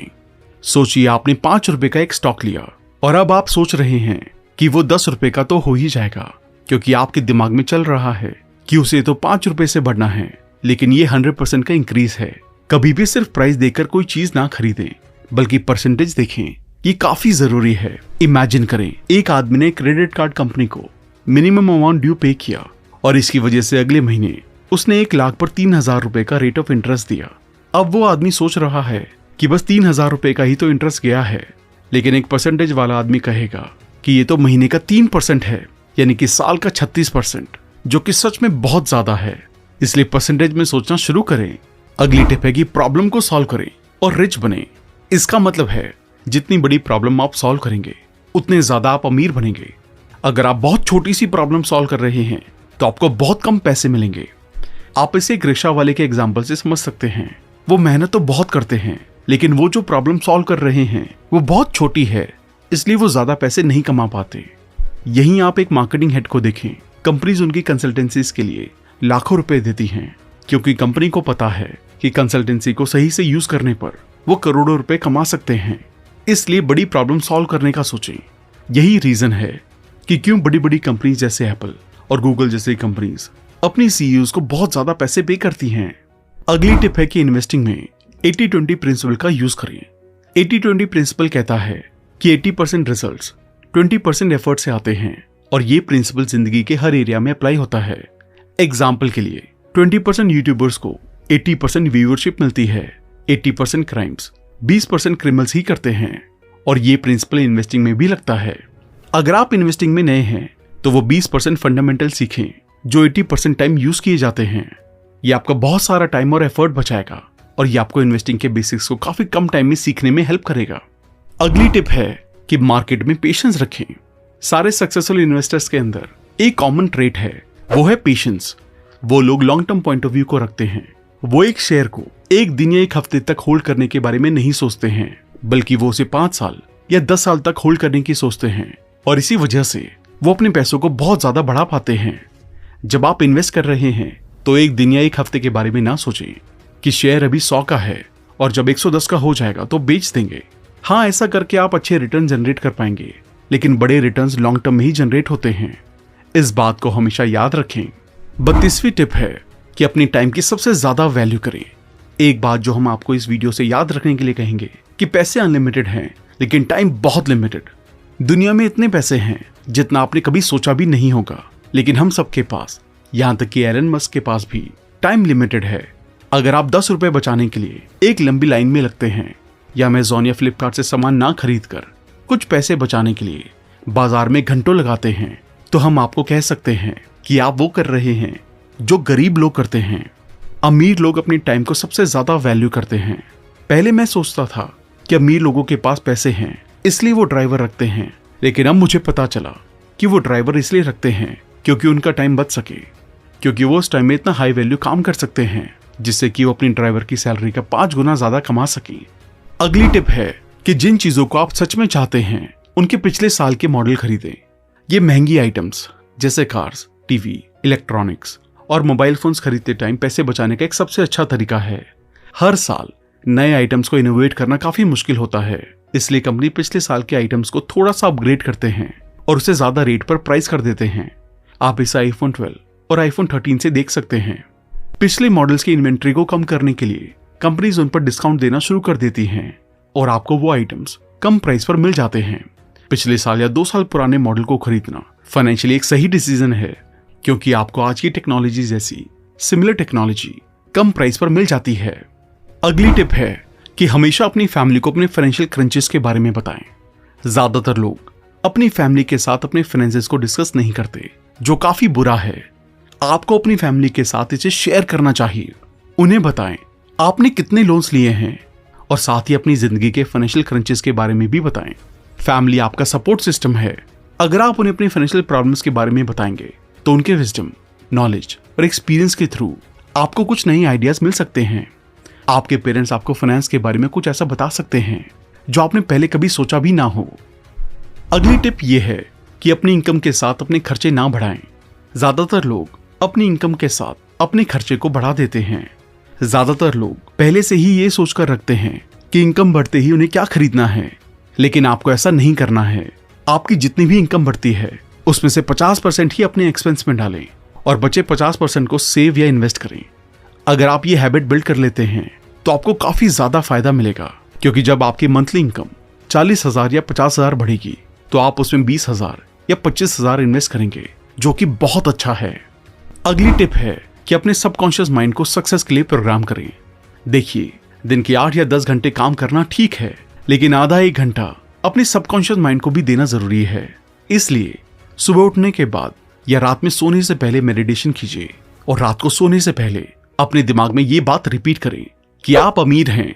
सोचिए, आपने 5 रुपए का एक स्टॉक लिया और अब आप सोच रहे हैं कि वो 10 रुपए का तो हो ही जाएगा, क्योंकि आपके दिमाग में चल रहा है कि उसे तो 5 रुपए से बढ़ना है। लेकिन ये 100% का इंक्रीज है। कभी भी सिर्फ प्राइस देखकर कोई चीज ना खरीदें, बल्कि परसेंटेज देखें। ये काफी जरूरी है। इमेजिन करें, एक आदमी ने क्रेडिट कार्ड कंपनी को मिनिमम अमाउंट ड्यू पे किया और इसकी वजह से अगले महीने उसने 1 लाख पर 3,000 रुपए का रेट ऑफ इंटरेस्ट दिया। अब वो आदमी सोच रहा है कि बस 3,000 रुपए का ही तो इंटरेस्ट गया है, लेकिन एक परसेंटेज वाला आदमी कहेगा कि ये तो महीने का 3% है, यानी कि साल का 36%, जो कि सच में बहुत ज्यादा है। इसलिए परसेंटेज में सोचना शुरू करें। अगली टिप है कि प्रॉब्लम को सॉल्व करें और रिच बने। इसका मतलब है जितनी बड़ी प्रॉब्लम आप सॉल्व करेंगे उतने ज्यादा आप अमीर बनेंगे। अगर आप बहुत छोटी सी प्रॉब्लम सॉल्व कर रहे हैं तो आपको बहुत कम पैसे मिलेंगे। आप इसे एक रिक्शा वाले के एग्जाम्पल से समझ सकते हैं। वो मेहनत तो बहुत करते हैं, लेकिन वो जो प्रॉब्लम सॉल्व कर रहे हैं वो बहुत छोटी है, इसलिए वो ज्यादा पैसे नहीं कमा पाते। यहीं आप एक मार्केटिंग हेड को देखें। कंपनीज उनकी कंसल्टेंसीज के लिए लाखों रुपए देती हैं, क्योंकि कंपनी को पता है कि कंसल्टेंसी को सही से यूज करने पर वो करोड़ों रुपए कमा सकते हैं। इसलिए बड़ी प्रॉब्लम सॉल्व करने का सोचें। यही रीजन है कि क्यों बड़ी बड़ी कंपनीज जैसे एप्पल और गूगल जैसी कंपनीज अपनी सीईओज को बहुत ज्यादा पैसे पे करती हैं। अगली टिप है कि इन्वेस्टिंग में 80-20 प्रिंसिपल का यूज करें। 80-20 प्रिंसिपल कहता है कि 80% रिजल्ट्स 20% एफर्ट से आते हैं और ये प्रिंसिपल जिंदगी के हर एरिया में अप्लाई होता है। एग्जाम्पल के लिए 20% यूट्यूबर्स को 80% व्यूअरशिप मिलती है, 80% क्राइम्स 20% क्रिमिनल्स ही करते हैं, और ये प्रिंसिपल इन्वेस्टिंग में भी लगता है। अगर आप इन्वेस्टिंग में नए हैं तो वो 20% फंडामेंटल सीखें जो 80% टाइम यूज किए जाते हैं। ये आपका बहुत सारा टाइम और एफर्ट बचाएगा और ये आपको इन्वेस्टिंग के बेसिक्स को काफी कम टाइम में सीखने में हेल्प करेगा। अगली टिप है कि मार्केट में पेशेंस रखें। सारे सक्सेसफुल इन्वेस्टर्स के अंदर एक कॉमन ट्रेट है, वो है पेशेंस। वो लोग long term point of view को रखते हैं। वो एक शेयर को एक दिन या एक हफ्ते तक होल्ड करने के बारे में नहीं सोचते हैं, बल्कि वो उसे 5 साल या 10 साल तक होल्ड करने की सोचते हैं, और इसी वजह से वो अपने पैसों को बहुत ज्यादा बढ़ा पाते हैं। जब आप इन्वेस्ट कर रहे हैं तो एक दिन या एक हफ्ते के बारे में ना सोचें कि शेयर अभी 100 का है और जब 110 का हो जाएगा तो बेच देंगे। हाँ, ऐसा करके आप अच्छे रिटर्न जनरेट कर पाएंगे, लेकिन बड़े रिटर्न्स लॉन्ग टर्म में ही जनरेट होते हैं। इस बात को हमेशा याद रखें। 32वीं टिप है कि अपनी टाइम की सबसे ज्यादा वैल्यू करें। एक बात जो हम आपको इस वीडियो से याद रखने के लिए कहेंगे कि पैसे अनलिमिटेड हैं, लेकिन टाइम बहुत लिमिटेड। दुनिया में इतने पैसे हैं जितना आपने कभी सोचा भी नहीं होगा, लेकिन हम सबके पास, यहाँ तक कि एलन मस्क के पास भी टाइम लिमिटेड है। अगर आप 10 रुपए बचाने के लिए एक लंबी लाइन में लगते हैं या अमेज़न या फ्लिपकार्ट से सामान ना खरीद कर कुछ पैसे बचाने के लिए बाजार में घंटों लगाते हैं, तो हम आपको कह सकते हैं कि आप वो कर रहे हैं जो गरीब लोग करते हैं। अमीर लोग अपनी टाइम को सबसे ज्यादा वैल्यू करते हैं। पहले मैं सोचता था कि अमीर लोगों के पास पैसे हैं इसलिए वो ड्राइवर रखते हैं, लेकिन अब मुझे पता चला कि वो ड्राइवर इसलिए रखते हैं क्योंकि उनका टाइम बच सके, क्योंकि वो उस टाइम में इतना हाई वैल्यू काम कर सकते हैं जिससे कि वो अपनी ड्राइवर की सैलरी का 5 गुना ज्यादा कमा सके। अगली टिप है कि जिन चीजों को आप सच में चाहते हैं उनके पिछले साल के मॉडल खरीदें। ये महंगी आइटम्स जैसे कार्स, टीवी, इलेक्ट्रॉनिक्स और मोबाइल फोन्स खरीदते टाइम पैसे बचाने का एक सबसे अच्छा तरीका है। हर साल नए आइटम्स को इनोवेट करना काफी मुश्किल होता है, इसलिए कंपनी पिछले साल के आइटम्स को थोड़ा सा अपग्रेड करते हैं और उसे ज्यादा रेट पर प्राइस कर देते हैं। आप इसे iPhone 12 और iPhone 13 से देख सकते हैं। पिछले मॉडल्स की इन्वेंट्री को कम करने के लिए कंपनीज उन पर डिस्काउंट देना शुरू कर देती हैं और आपको वो आइटम्स कम प्राइस पर मिल जाते हैं। पिछले साल या 2 साल पुराने मॉडल को खरीदना फाइनेंशियली एक सही डिसीजन है, क्योंकि आपको आज की टेक्नोलॉजी जैसी सिमिलर टेक्नोलॉजी कम प्राइस पर मिल जाती है। अगली टिप है कि हमेशा अपनी फैमिली को अपने फाइनेंशियल क्रंचेस के बारे में बताएं। ज्यादातर लोग अपनी फैमिली के साथ अपने फाइनेंसेस को डिस्कस नहीं करते, जो काफी बुरा है। आपको अपनी फैमिली के साथ इसे शेयर करना चाहिए। उन्हें बताएं आपने कितने लोन्स लिए हैं और साथ ही अपनी जिंदगी के फाइनेंशियल क्रंचेस के बारे में भी बताएं। फैमिली आपका सपोर्ट सिस्टम है। अगर आप उन्हें अपनी फाइनेंशियल प्रॉब्लम्स के बारे में बताएंगे तो उनके विजडम, नॉलेज और एक्सपीरियंस के थ्रू आपको कुछ नई आइडियाज मिल सकते हैं। आपके पेरेंट्स आपको फाइनेंस के बारे में कुछ ऐसा बता सकते हैं जो आपने पहले कभी सोचा भी ना हो। अगली टिप यह है कि अपनी इनकम के साथ अपने खर्चे ना बढ़ाएं। ज्यादातर लोग अपनी इनकम के साथ अपने खर्चे को बढ़ा देते हैं। ज्यादातर लोग पहले से ही ये सोचकर रखते हैं कि इनकम बढ़ते ही उन्हें क्या खरीदना है, लेकिन आपको ऐसा नहीं करना है। आपकी जितनी भी इनकम बढ़ती है उसमें से 50% ही अपने एक्सपेंस में डालें और बचे 50% को सेव या इन्वेस्ट करें। अगर आप ये हैबिट बिल्ड कर लेते हैं तो आपको काफी ज्यादा फायदा मिलेगा, क्योंकि जब आपकी मंथली इनकम 40,000 या 50,000 बढ़ेगी तो आप उसमें 20,000 या 25,000 इन्वेस्ट करेंगे, जो कि बहुत अच्छा है। अगली टिप है कि अपने सबकॉन्शियस माइंड को सक्सेस के लिए प्रोग्राम करें। देखिए, दिन के 8 या 10 घंटे काम करना ठीक है, लेकिन आधा 1 घंटा अपने सबकॉन्शियस माइंड को भी देना जरूरी है। इसलिए सुबह उठने के बाद या रात में सोने से पहले मेडिटेशन कीजिए और रात को सोने से पहले अपने दिमाग में ये बात रिपीट करें कि आप अमीर हैं।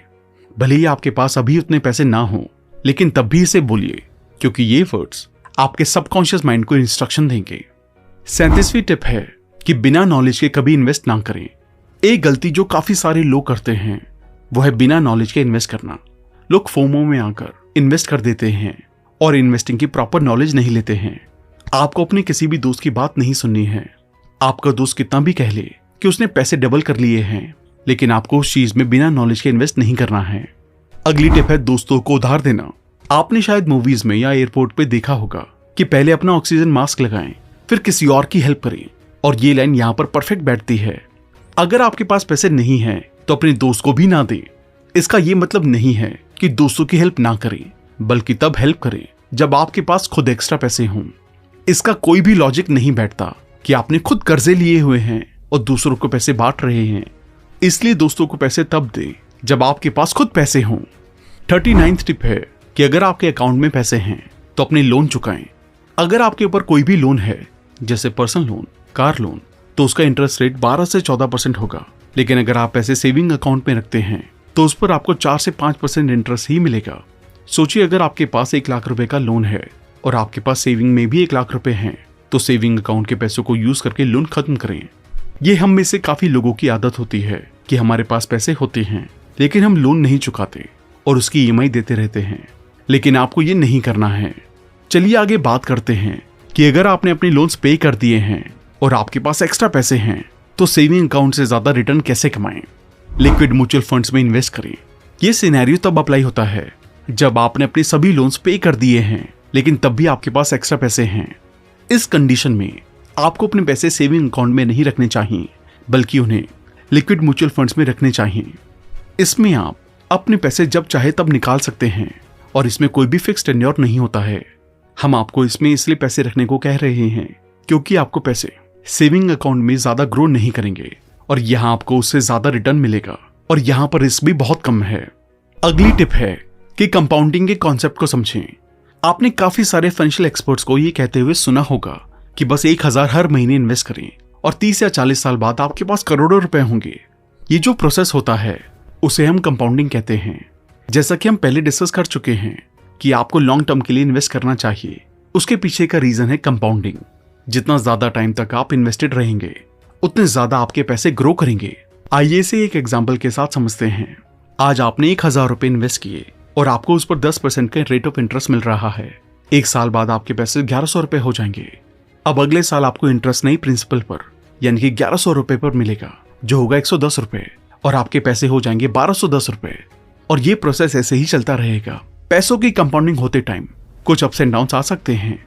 भले ही आपके पास अभी उतने पैसे ना हो, लेकिन तब भी इसे बोलिए, क्योंकि ये वर्ड्स आपके सबकॉन्शियस माइंड को इंस्ट्रक्शन देंगे। 37वीं टिप है कि बिना नॉलेज के कभी इन्वेस्ट ना करें। एक गलती जो काफी सारे लोग करते हैं वो है बिना नॉलेज के इन्वेस्ट करना। लोग फोमो में आकर इन्वेस्ट कर देते हैं और इन्वेस्टिंग की प्रॉपर नॉलेज नहीं लेते हैं। आपको अपने किसी भी दोस्त की बात नहीं सुननी है। आपका दोस्त कितना भी कह ले कि उसने पैसे डबल कर लिए हैं, लेकिन आपको उस चीज में बिना नॉलेज के इन्वेस्ट नहीं करना है। अगली टिप है दोस्तों को उधार देना। आपने शायद मूवीज में या एयरपोर्ट पे देखा होगा कि पहले अपना ऑक्सीजन मास्क लगाएं, फिर किसी और की हेल्प करें, और ये लाइन यहाँ पर परफेक्ट बैठती है। अगर आपके पास पैसे नहीं हैं तो अपने दोस्त को भी ना दें। इसका ये मतलब नहीं है कि दोस्तों की हेल्प ना करें, बल्कि तब हेल्प करें जब आपके पास खुद एक्स्ट्रा पैसे हों। इसका कोई भी लॉजिक नहीं बैठता कि आपने खुद कर्जे लिए हुए हैं और दूसरों को पैसे बांट रहे हैं। इसलिए दोस्तों को पैसे तब दें जब आपके पास खुद पैसे हों। 39th टिप है कि अगर आपके अकाउंट में पैसे हैं तो अपने लोन चुकाएं। अगर आपके ऊपर कोई भी लोन है, जैसे पर्सनल लोन, कार लोन, तो उसका इंटरेस्ट रेट 12 से 14% होगा। लेकिन अगर आप पैसे सेविंग अकाउंट में रखते हैं तो उस पर आपको 4 से 5% इंटरेस्ट ही मिलेगा। सोचिए, अगर आपके पास 1 लाख रुपए का लोन है और आपके पास सेविंग में भी 1 लाख रुपए हैं, तो सेविंग अकाउंट के पैसों को यूज करके लोन खत्म करें। ये हम में से काफी लोगों की आदत होती है कि हमारे पास पैसे होते हैं लेकिन हम लोन नहीं चुकाते और उसकी EMI देते रहते हैं। लेकिन आपको ये नहीं करना है। चलिए आगे बात करते हैं कि अगर आपने अपने लोन्स पे कर दिए हैं और आपके पास एक्स्ट्रा पैसे हैं तो सेविंग अकाउंट से ज्यादा रिटर्न कैसे कमाएं। लिक्विड म्यूचुअल फंड्स में इन्वेस्ट करें। यह सिनेरियो तब अप्लाई होता है जब आपने अपने सभी लोन्स पे कर दिए हैं लेकिन तब भी आपके पास एक्स्ट्रा पैसे हैं। इस कंडीशन में आपको अपने पैसे सेविंग अकाउंट में नहीं रखने चाहिए, बल्कि उन्हें लिक्विड म्यूचुअल फंड्स में रखने चाहिए। इसमें आप अपने पैसे जब चाहे तब निकाल सकते हैं और इसमें कोई भी फिक्स टेन्योर नहीं होता है। हम आपको इसमें इसलिए पैसे रखने को कह रहे हैं क्योंकि आपको पैसे सेविंग अकाउंट में ज्यादा ग्रो नहीं करेंगे और यहां आपको उससे ज्यादा रिटर्न मिलेगा और यहां पर रिस्क भी बहुत कम है। अगली टिप है कि कंपाउंडिंग के कॉन्सेप्ट को समझें। आपने काफी सारे फाइनेंशियल एक्सपर्ट्स को ये कहते हुए सुना होगा कि बस 1000 हर महीने इन्वेस्ट करें और 30 या 40 साल बाद आपके पास करोड़ों रुपए होंगे। ये जो प्रोसेस होता है उसे हम कंपाउंडिंग कहते हैं। जैसा कि हम पहले डिस्कस कर चुके हैं कि आपको लॉन्ग टर्म के लिए इन्वेस्ट करना चाहिए, उसके पीछे का रीजन है कंपाउंडिंग। जितना ज्यादा टाइम तक आप इन्वेस्टेड रहेंगे उतने ज्यादा आपके पैसे ग्रो करेंगे। आइए इसे एक एग्जांपल के साथ समझते हैं। आज आपने 1000 रुपए इन्वेस्ट किए और आपको उस पर 10% का रेट ऑफ इंटरेस्ट मिल रहा है। 1 साल बाद आपके पैसे 1100 रुपए हो जाएंगे। अब अगले साल आपको इंटरेस्ट नहीं प्रिंसिपल पर यानी कि 1100 रुपए पर मिलेगा, जो होगा 110 रुपए, और आपके पैसे हो जाएंगे 1210 रुपए। और ये प्रोसेस ऐसे ही चलता रहेगा। पैसों की कंपाउंडिंग होते टाइम कुछ अप्स एंड डाउन्स आ सकते हैं।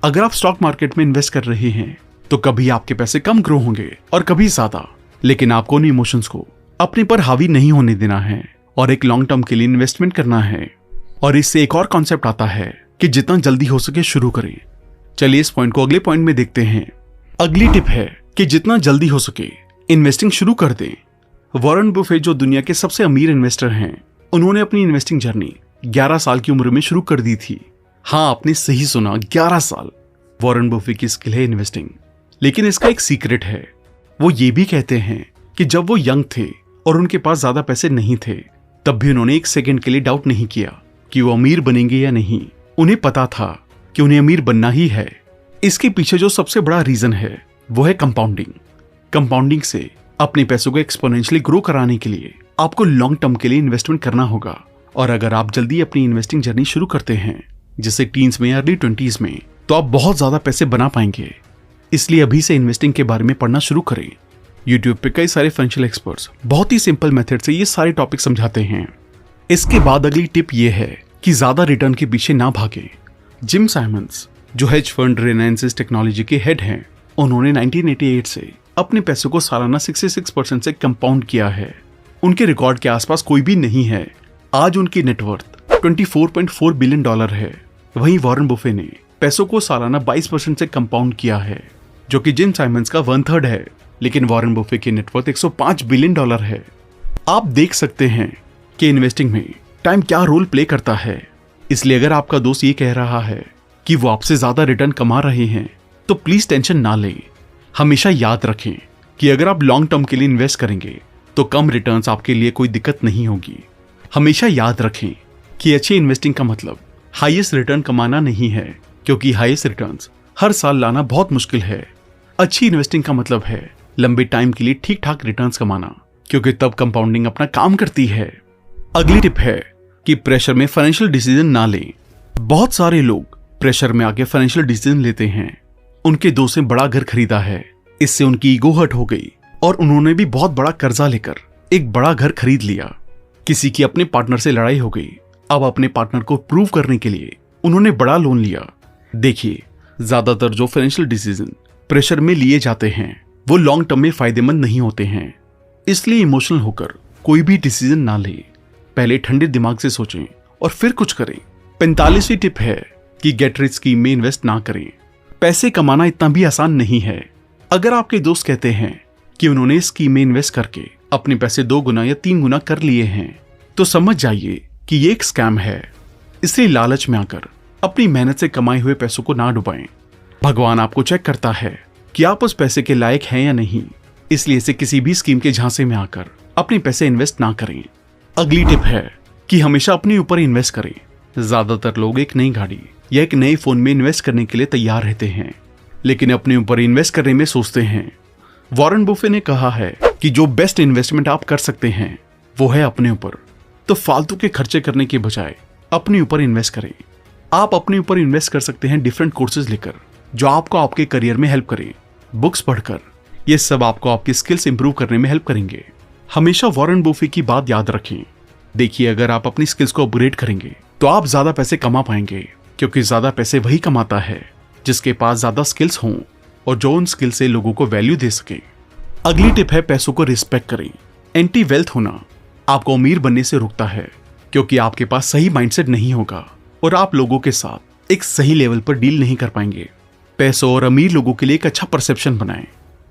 अगर आप स्टॉक मार्केट में इन्वेस्ट कर रहे हैं तो कभी आपके पैसे कम ग्रो होंगे और कभी ज्यादा, लेकिन आपको उन इमोशंस को अपने पर हावी नहीं होने देना है और एक लॉन्ग टर्म के लिए इन्वेस्टमेंट करना है। और इससे एक और कॉन्सेप्ट आता है कि जितना जल्दी हो सके शुरू करें। चलिए इस पॉइंट को अगले पॉइंट में देखते हैं। अगली टिप है कि जितना जल्दी हो सके इन्वेस्टिंग शुरू कर दें। वॉरेन बफेट जो दुनिया के सबसे अमीर इन्वेस्टर हैं, उन्होंने अपनी इन्वेस्टिंग जर्नी 11 साल की उम्र में शुरू कर दी थी। हाँ, आपने सही सुना, 11 साल। वॉरेन बफेट की स्किल है इन्वेस्टिंग, लेकिन इसका एक सीक्रेट है। वो ये भी कहते हैं कि जब वो यंग थे और उनके पास ज्यादा पैसे नहीं थे, तब भी उन्होंने एक सेकंड के लिए डाउट नहीं किया कि वो अमीर बनेंगे या नहीं। उन्हें पता था कि उन्हें अमीर बनना ही है। इसके पीछे जो सबसे बड़ा रीजन है वो है कंपाउंडिंग। कंपाउंडिंग से अपने पैसों को एक्सपोनेंशियली ग्रो कराने के लिए आपको लॉन्ग टर्म के लिए इन्वेस्टमेंट करना होगा। और अगर आप जल्दी अपनी इन्वेस्टिंग जर्नी शुरू करते हैं, जैसे टीन्स में या अर्ली 20s में, तो आप बहुत ज्यादा पैसे बना पाएंगे। इसलिए अभी से इन्वेस्टिंग के बारे में पढ़ना शुरू करें। यूट्यूब पे कई सारे फाइनेंशियल एक्सपर्ट्स बहुत ही सिंपल मेथड से ये सारे टॉपिक समझाते हैं। इसके बाद अगली टिप ये है कि ज्यादा रिटर्न के पीछे ना भागें। जिम साइमंस, जो हेज फंड रेनेंसिस टेक्नोलॉजी के हेड हैं, उन्होंने 1988 से अपने पैसों को सालाना 66% से कंपाउंड किया है। उनके रिकॉर्ड के आसपास कोई भी नहीं है। आज उनकी नेटवर्थ $24.4 बिलियन है। वहीं वॉरेन बफेट ने पैसों को सालाना 22% से कंपाउंड किया है, जो कि जिम साइमंस का 1/3 है। लेकिन वॉरेन बफेट की नेटवर्थ $105 बिलियन है। आप देख सकते हैं कि इन्वेस्टिंग में टाइम क्या रोल प्ले करता है। इसलिए अगर आपका दोस्त ये कह रहा है कि वो आपसे ज्यादा रिटर्न कमा रहे हैं, तो प्लीज टेंशन ना लें। हमेशा याद रखें कि अगर आप लॉन्ग टर्म के लिए इन्वेस्ट करेंगे तो कम रिटर्न्स आपके लिए कोई दिक्कत नहीं होगी। हमेशा याद रखें कि अच्छी इन्वेस्टिंग का मतलब हाईएस्ट रिटर्न कमाना नहीं है, क्योंकि हाईएस्ट रिटर्न्स हर साल लाना बहुत मुश्किल है। अच्छी इन्वेस्टिंग का मतलब है लंबे टाइम के लिए ठीक ठाक रिटर्न्स कमाना, क्योंकि तब कंपाउंडिंग अपना काम करती है। अगली टिप है कि प्रेशर में फाइनेंशियल डिसीजन ना लें। बहुत सारे लोग प्रेशर में आके फाइनेंशियल डिसीजन लेते हैं। उनके दोस्त ने बड़ा घर खरीदा है, इससे उनकी ईगो हर्ट हो गई और उन्होंने भी बहुत बड़ा कर्जा लेकर एक बड़ा घर खरीद लिया। किसी की अपने पार्टनर से लड़ाई हो गई। अब अपने पार्टनर को प्रूव करने के लिए उन्होंने बड़ा लोन लिया। देखिए, ज्यादातर जो फाइनेंशियल डिसीजन प्रेशर में लिए जाते हैं वो लॉन्ग टर्म में फायदेमंद नहीं होते हैं। इसलिए इमोशनल होकर कोई भी डिसीजन ना ले। पहले ठंडे दिमाग से सोचें और फिर कुछ करें। 45वीं टिप है कि गेट रिच स्कीम में इन्वेस्ट ना करें। पैसे कमाना इतना भी आसान नहीं है। अगर आपके दोस्त कहते हैं कि उन्होंने इस स्कीम में इन्वेस्ट करके अपने पैसे 2 गुना या 3 गुना कर लिए हैं, तो समझ जाइए कि ये एक स्कैम है। इसलिए लालच में आकर अपनी मेहनत से कमाए हुए पैसों को ना डुबाएं। भगवान आपको चेक करता है कि आप उस पैसे के लायक हैं या नहीं, इसलिए इसे किसी भी स्कीम के झांसे में आकर अपने पैसे इन्वेस्ट ना करें। अगली टिप है कि हमेशा अपने ऊपर इन्वेस्ट करें। ज्यादातर लोग एक नई गाड़ी या एक नए फोन में इन्वेस्ट करने के लिए तैयार रहते हैं, लेकिन अपने ऊपर इन्वेस्ट करने में सोचते हैं। वॉरेन बफे ने कहा है कि जो बेस्ट इन्वेस्टमेंट आप कर सकते हैं वो है अपने ऊपर। तो फालतू के खर्चे करने के बजाय अपने ऊपर इन्वेस्ट करें। आप अपने ऊपर इन्वेस्ट कर सकते हैं डिफरेंट कोर्सेज लेकर, जो आपको आपके करियर में हेल्प करें। बुक्स पढ़कर, ये सब आपको आपकी स्किल्स इंप्रूव करने में हेल्प करेंगे। हमेशा वॉरेन बफे की बात याद रखें। देखिए, अगर आप अपनी स्किल्स को अपग्रेड करेंगे तो आप ज्यादा पैसे कमा पाएंगे, क्योंकि ज्यादा पैसे वही कमाता है जिसके पास ज्यादा स्किल्स हों और जो उन स्किल से लोगों को वैल्यू दे सके। अगली टिप है पैसों को रिस्पेक्ट करें। एंटी वेल्थ होना आपको अमीर बनने से रोकता है, क्योंकि आपके पास सही माइंडसेट नहीं होगा और आप लोगों के साथ एक सही लेवल पर डील नहीं कर पाएंगे। पैसों और अमीर लोगों के लिए एक अच्छा परसेप्शन बनाएं।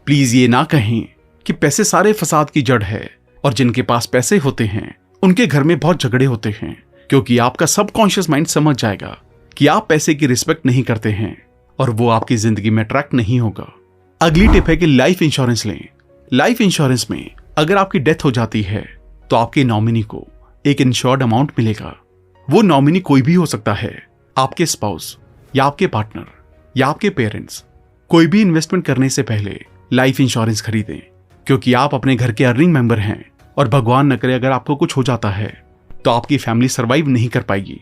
प्लीज ये ना कहें कि पैसे सारे फसाद की जड़ है और जिनके पास पैसे होते हैं उनके घर में बहुत झगड़े होते हैं, क्योंकि आपका सबकॉन्शियस माइंड समझ जाएगा कि आप पैसे की रिस्पेक्ट नहीं करते हैं और वो आपकी जिंदगी में अट्रैक्ट नहीं होगा। अगली टिप है कि लाइफ इंश्योरेंस लें। लाइफ इंश्योरेंस में अगर आपकी डेथ हो जाती है तो आपके नॉमिनी को एक इंश्योर्ड अमाउंट मिलेगा। वो नॉमिनी कोई भी हो सकता है, आपके स्पाउस या आपके पार्टनर या आपके पेरेंट्स। कोई भी इन्वेस्टमेंट करने से पहले लाइफ इंश्योरेंस खरीदें, क्योंकि आप अपने घर के अर्निंग मेंबर हैं और भगवान न करे अगर आपको कुछ हो जाता है तो आपकी फैमिली सर्वाइव नहीं कर पाएगी।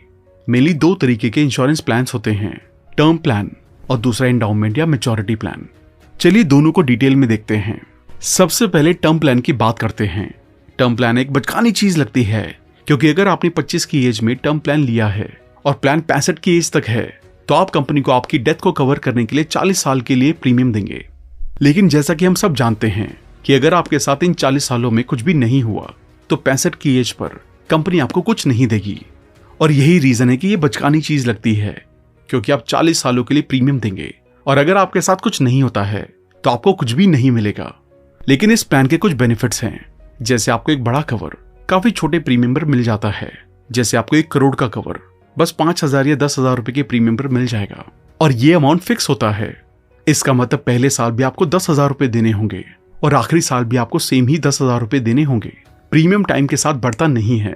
मेनली 2 तरीके के इंश्योरेंस प्लान्स होते हैं, टर्म प्लान और दूसरा एंडाउमेंट या मैच्योरिटी प्लान। चलिए दोनों को डिटेल में देखते हैं। सबसे पहले टर्म प्लान की बात करते हैं। टर्म प्लान एक बचकानी चीज लगती है, क्योंकि अगर आपने 25 की एज में टर्म प्लान लिया है और प्लान 65 की एज तक है तो आप कंपनी को आपकी डेथ को कवर करने के लिए 40 साल के लिए प्रीमियम देंगे। लेकिन जैसा कि हम सब जानते हैं कि अगर आपके साथ इन 40 सालों में कुछ भी नहीं हुआ तो 65 की एज पर कंपनी आपको कुछ नहीं देगी। और यही रीजन है कि ये बचकानी चीज लगती है, क्योंकि आप 40 सालों के लिए प्रीमियम देंगे और अगर आपके साथ कुछ नहीं होता है तो आपको कुछ भी नहीं मिलेगा। लेकिन इस प्लान के कुछ बेनिफिट्स हैं, जैसे आपको एक बड़ा कवर काफी छोटे प्रीमियम पर मिल जाता है। जैसे आपको 1 करोड़ का कवर बस 5,000 या 10,000 रुपए के प्रीमियम पर मिल जाएगा और ये अमाउंट फिक्स होता है। इसका मतलब पहले साल भी आपको 10,000 रुपए देने होंगे और आखिरी साल भी आपको सेम ही 10,000 रुपए देने होंगे। प्रीमियम टाइम के साथ बढ़ता नहीं है।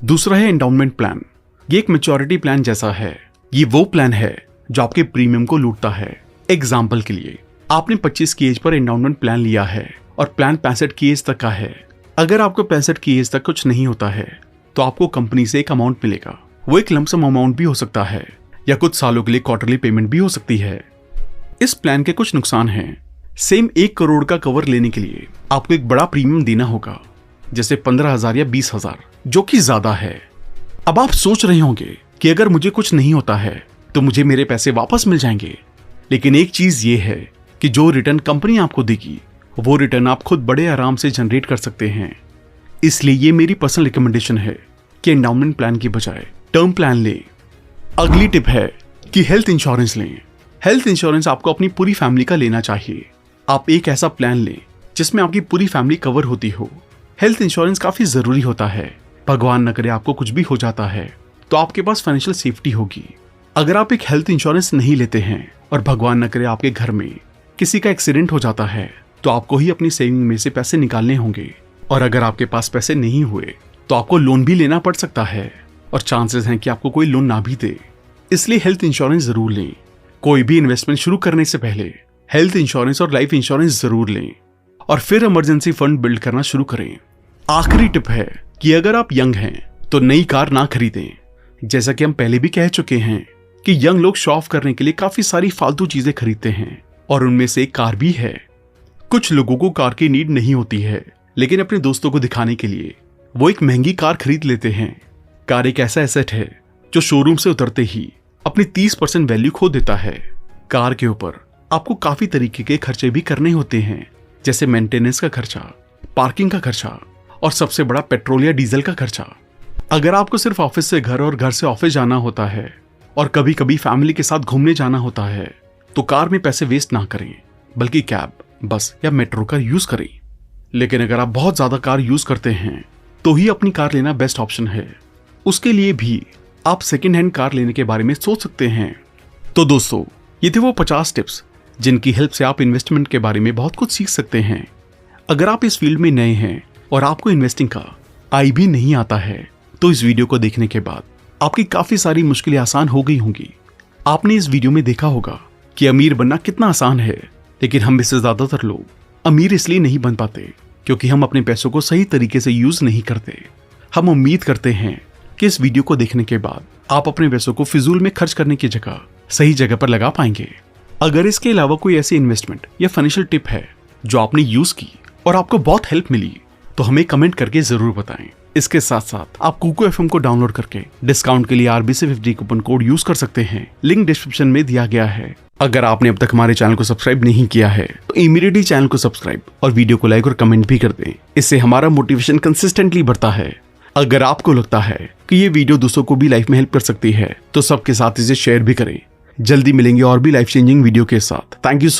दूसरा है एंडाउमेंट प्लान। ये एक मैच्योरिटी प्लान जैसा है। ये वो प्लान है जो आपके प्रीमियम को लूटता है। एग्जाम्पल के लिए, आपने 25 की एज पर एंडाउमेंट प्लान लिया है और प्लान 65 की एज तक का है। अगर आपको 65 की एज तक कुछ नहीं होता है तो आपको कंपनी से एक अमाउंट मिलेगा। वो एक लमसम अमाउंट भी हो सकता है या कुछ सालों के लिए क्वार्टरली पेमेंट भी हो सकती है। इस प्लान के कुछ नुकसान हैं। सेम 1 करोड़ का कवर लेने के लिए आपको एक बड़ा प्रीमियम देना होगा, जैसे 15,000 या 20,000, जो कि ज्यादा है। अब आप सोच रहे होंगे कि अगर मुझे कुछ नहीं होता है तो मुझे मेरे पैसे वापस मिल जाएंगे। लेकिन एक चीज ये है कि जो रिटर्न कंपनी आपको देगी वो रिटर्न आप खुद बड़े आराम से जनरेट कर सकते हैं। इसलिए ये मेरी पर्सनल रिकमेंडेशन है कि एंडाउमेंट प्लान की बजाय टर्म प्लान लें। अगली टिप है कि हेल्थ इंश्योरेंस लें। हेल्थ इंश्योरेंस आपको अपनी पूरी फैमिली का लेना चाहिए। आप एक ऐसा प्लान लें जिसमें आपकी पूरी फैमिली कवर होती हो। हेल्थ इंश्योरेंस काफी जरूरी होता है। भगवान न करे आपको कुछ भी हो जाता है तो आपके पास फाइनेंशियल सेफ्टी होगी। अगर आप एक हेल्थ इंश्योरेंस नहीं लेते हैं और भगवान न करे आपके घर में किसी का एक्सीडेंट हो जाता है तो आपको ही अपनी सेविंग में से पैसे निकालने होंगे। और अगर आपके पास पैसे नहीं हुए तो आपको लोन भी लेना पड़ सकता है और चांसेस हैं कि आपको कोई लोन ना भी दे। इसलिए हेल्थ इंश्योरेंस जरूर लें। कोई भी इन्वेस्टमेंट शुरू करने से पहले हेल्थ इंश्योरेंस और लाइफ इंश्योरेंस जरूर लें और फिर इमरजेंसी फंड बिल्ड करना शुरू करें। आखिरी टिप है कि अगर आप यंग हैं तो नई कार ना खरीदें। जैसा कि हम पहले भी कह चुके हैं कि यंग लोग शो ऑफ करने के लिए काफी सारी फालतू चीजें खरीदते हैं और उनमें से एक कार भी है। कुछ लोगों को कार की नीड नहीं होती है, लेकिन अपने दोस्तों को दिखाने के लिए वो एक महंगी कार खरीद लेते हैं। कार एक ऐसा एसेट है जो शोरूम से उतरते ही अपनी 30% वैल्यू खो देता है। कार के ऊपर आपको काफी तरीके के खर्चे भी करने होते हैं, जैसे मेंटेनेंस का खर्चा, पार्किंग का खर्चा और सबसे बड़ा पेट्रोल या डीजल का खर्चा। अगर आपको सिर्फ ऑफिस से घर और घर से ऑफिस जाना होता है और कभी कभी फैमिली के साथ घूमने जाना होता है तो कार में पैसे वेस्ट ना करें, बल्कि कैब, बस या मेट्रो का यूज करें। लेकिन अगर आप बहुत ज्यादा कार यूज करते हैं तो ही अपनी कार लेना बेस्ट ऑप्शन है। उसके लिए भी आप सेकेंड हैंड कार लेने के बारे में सोच सकते हैं। तो दोस्तों, ये थे वो 50 टिप्स जिनकी हेल्प से आप इन्वेस्टमेंट के बारे में बहुत कुछ सीख सकते हैं। अगर आप इस फील्ड में नए हैं और आपको इन्वेस्टिंग का आई भी नहीं आता है तो इस वीडियो को देखने के बाद आपकी काफी सारी मुश्किलें आसान हो गई होंगी। आपने इस वीडियो में देखा होगा कि अमीर बनना कितना आसान है, लेकिन हम में से ज्यादातर लोग अमीर इसलिए नहीं बन पाते क्योंकि हम अपने पैसों को सही तरीके से यूज नहीं करते। हम उम्मीद करते हैं कि इस वीडियो को देखने के बाद आप अपने पैसों को फिजूल में खर्च करने की जगह सही जगह पर लगा पाएंगे। अगर इसके अलावा कोई ऐसी इन्वेस्टमेंट या फाइनेंशियल टिप है जो आपने यूज की और आपको बहुत हेल्प मिली तो हमें कमेंट करके जरूर बताएं। इसके साथ साथ आप कुकू एफएम को डाउनलोड करके डिस्काउंट के लिए RBC50 कूपन कोड यूज कर सकते हैं। लिंक डिस्क्रिप्शन में दिया गया है। अगर आपने अब तक हमारे चैनल को सब्सक्राइब नहीं किया है तो इमीडिएटली चैनल को सब्सक्राइब और वीडियो को लाइक और कमेंट भी कर दें। इससे हमारा मोटिवेशन कंसिस्टेंटली बढ़ता है। अगर आपको लगता है कि ये वीडियो दूसरों को भी लाइफ में हेल्प कर सकती है तो सबके साथ इसे शेयर भी करें। जल्दी मिलेंगे और भी लाइफ चेंजिंग वीडियो के साथ। Thank you so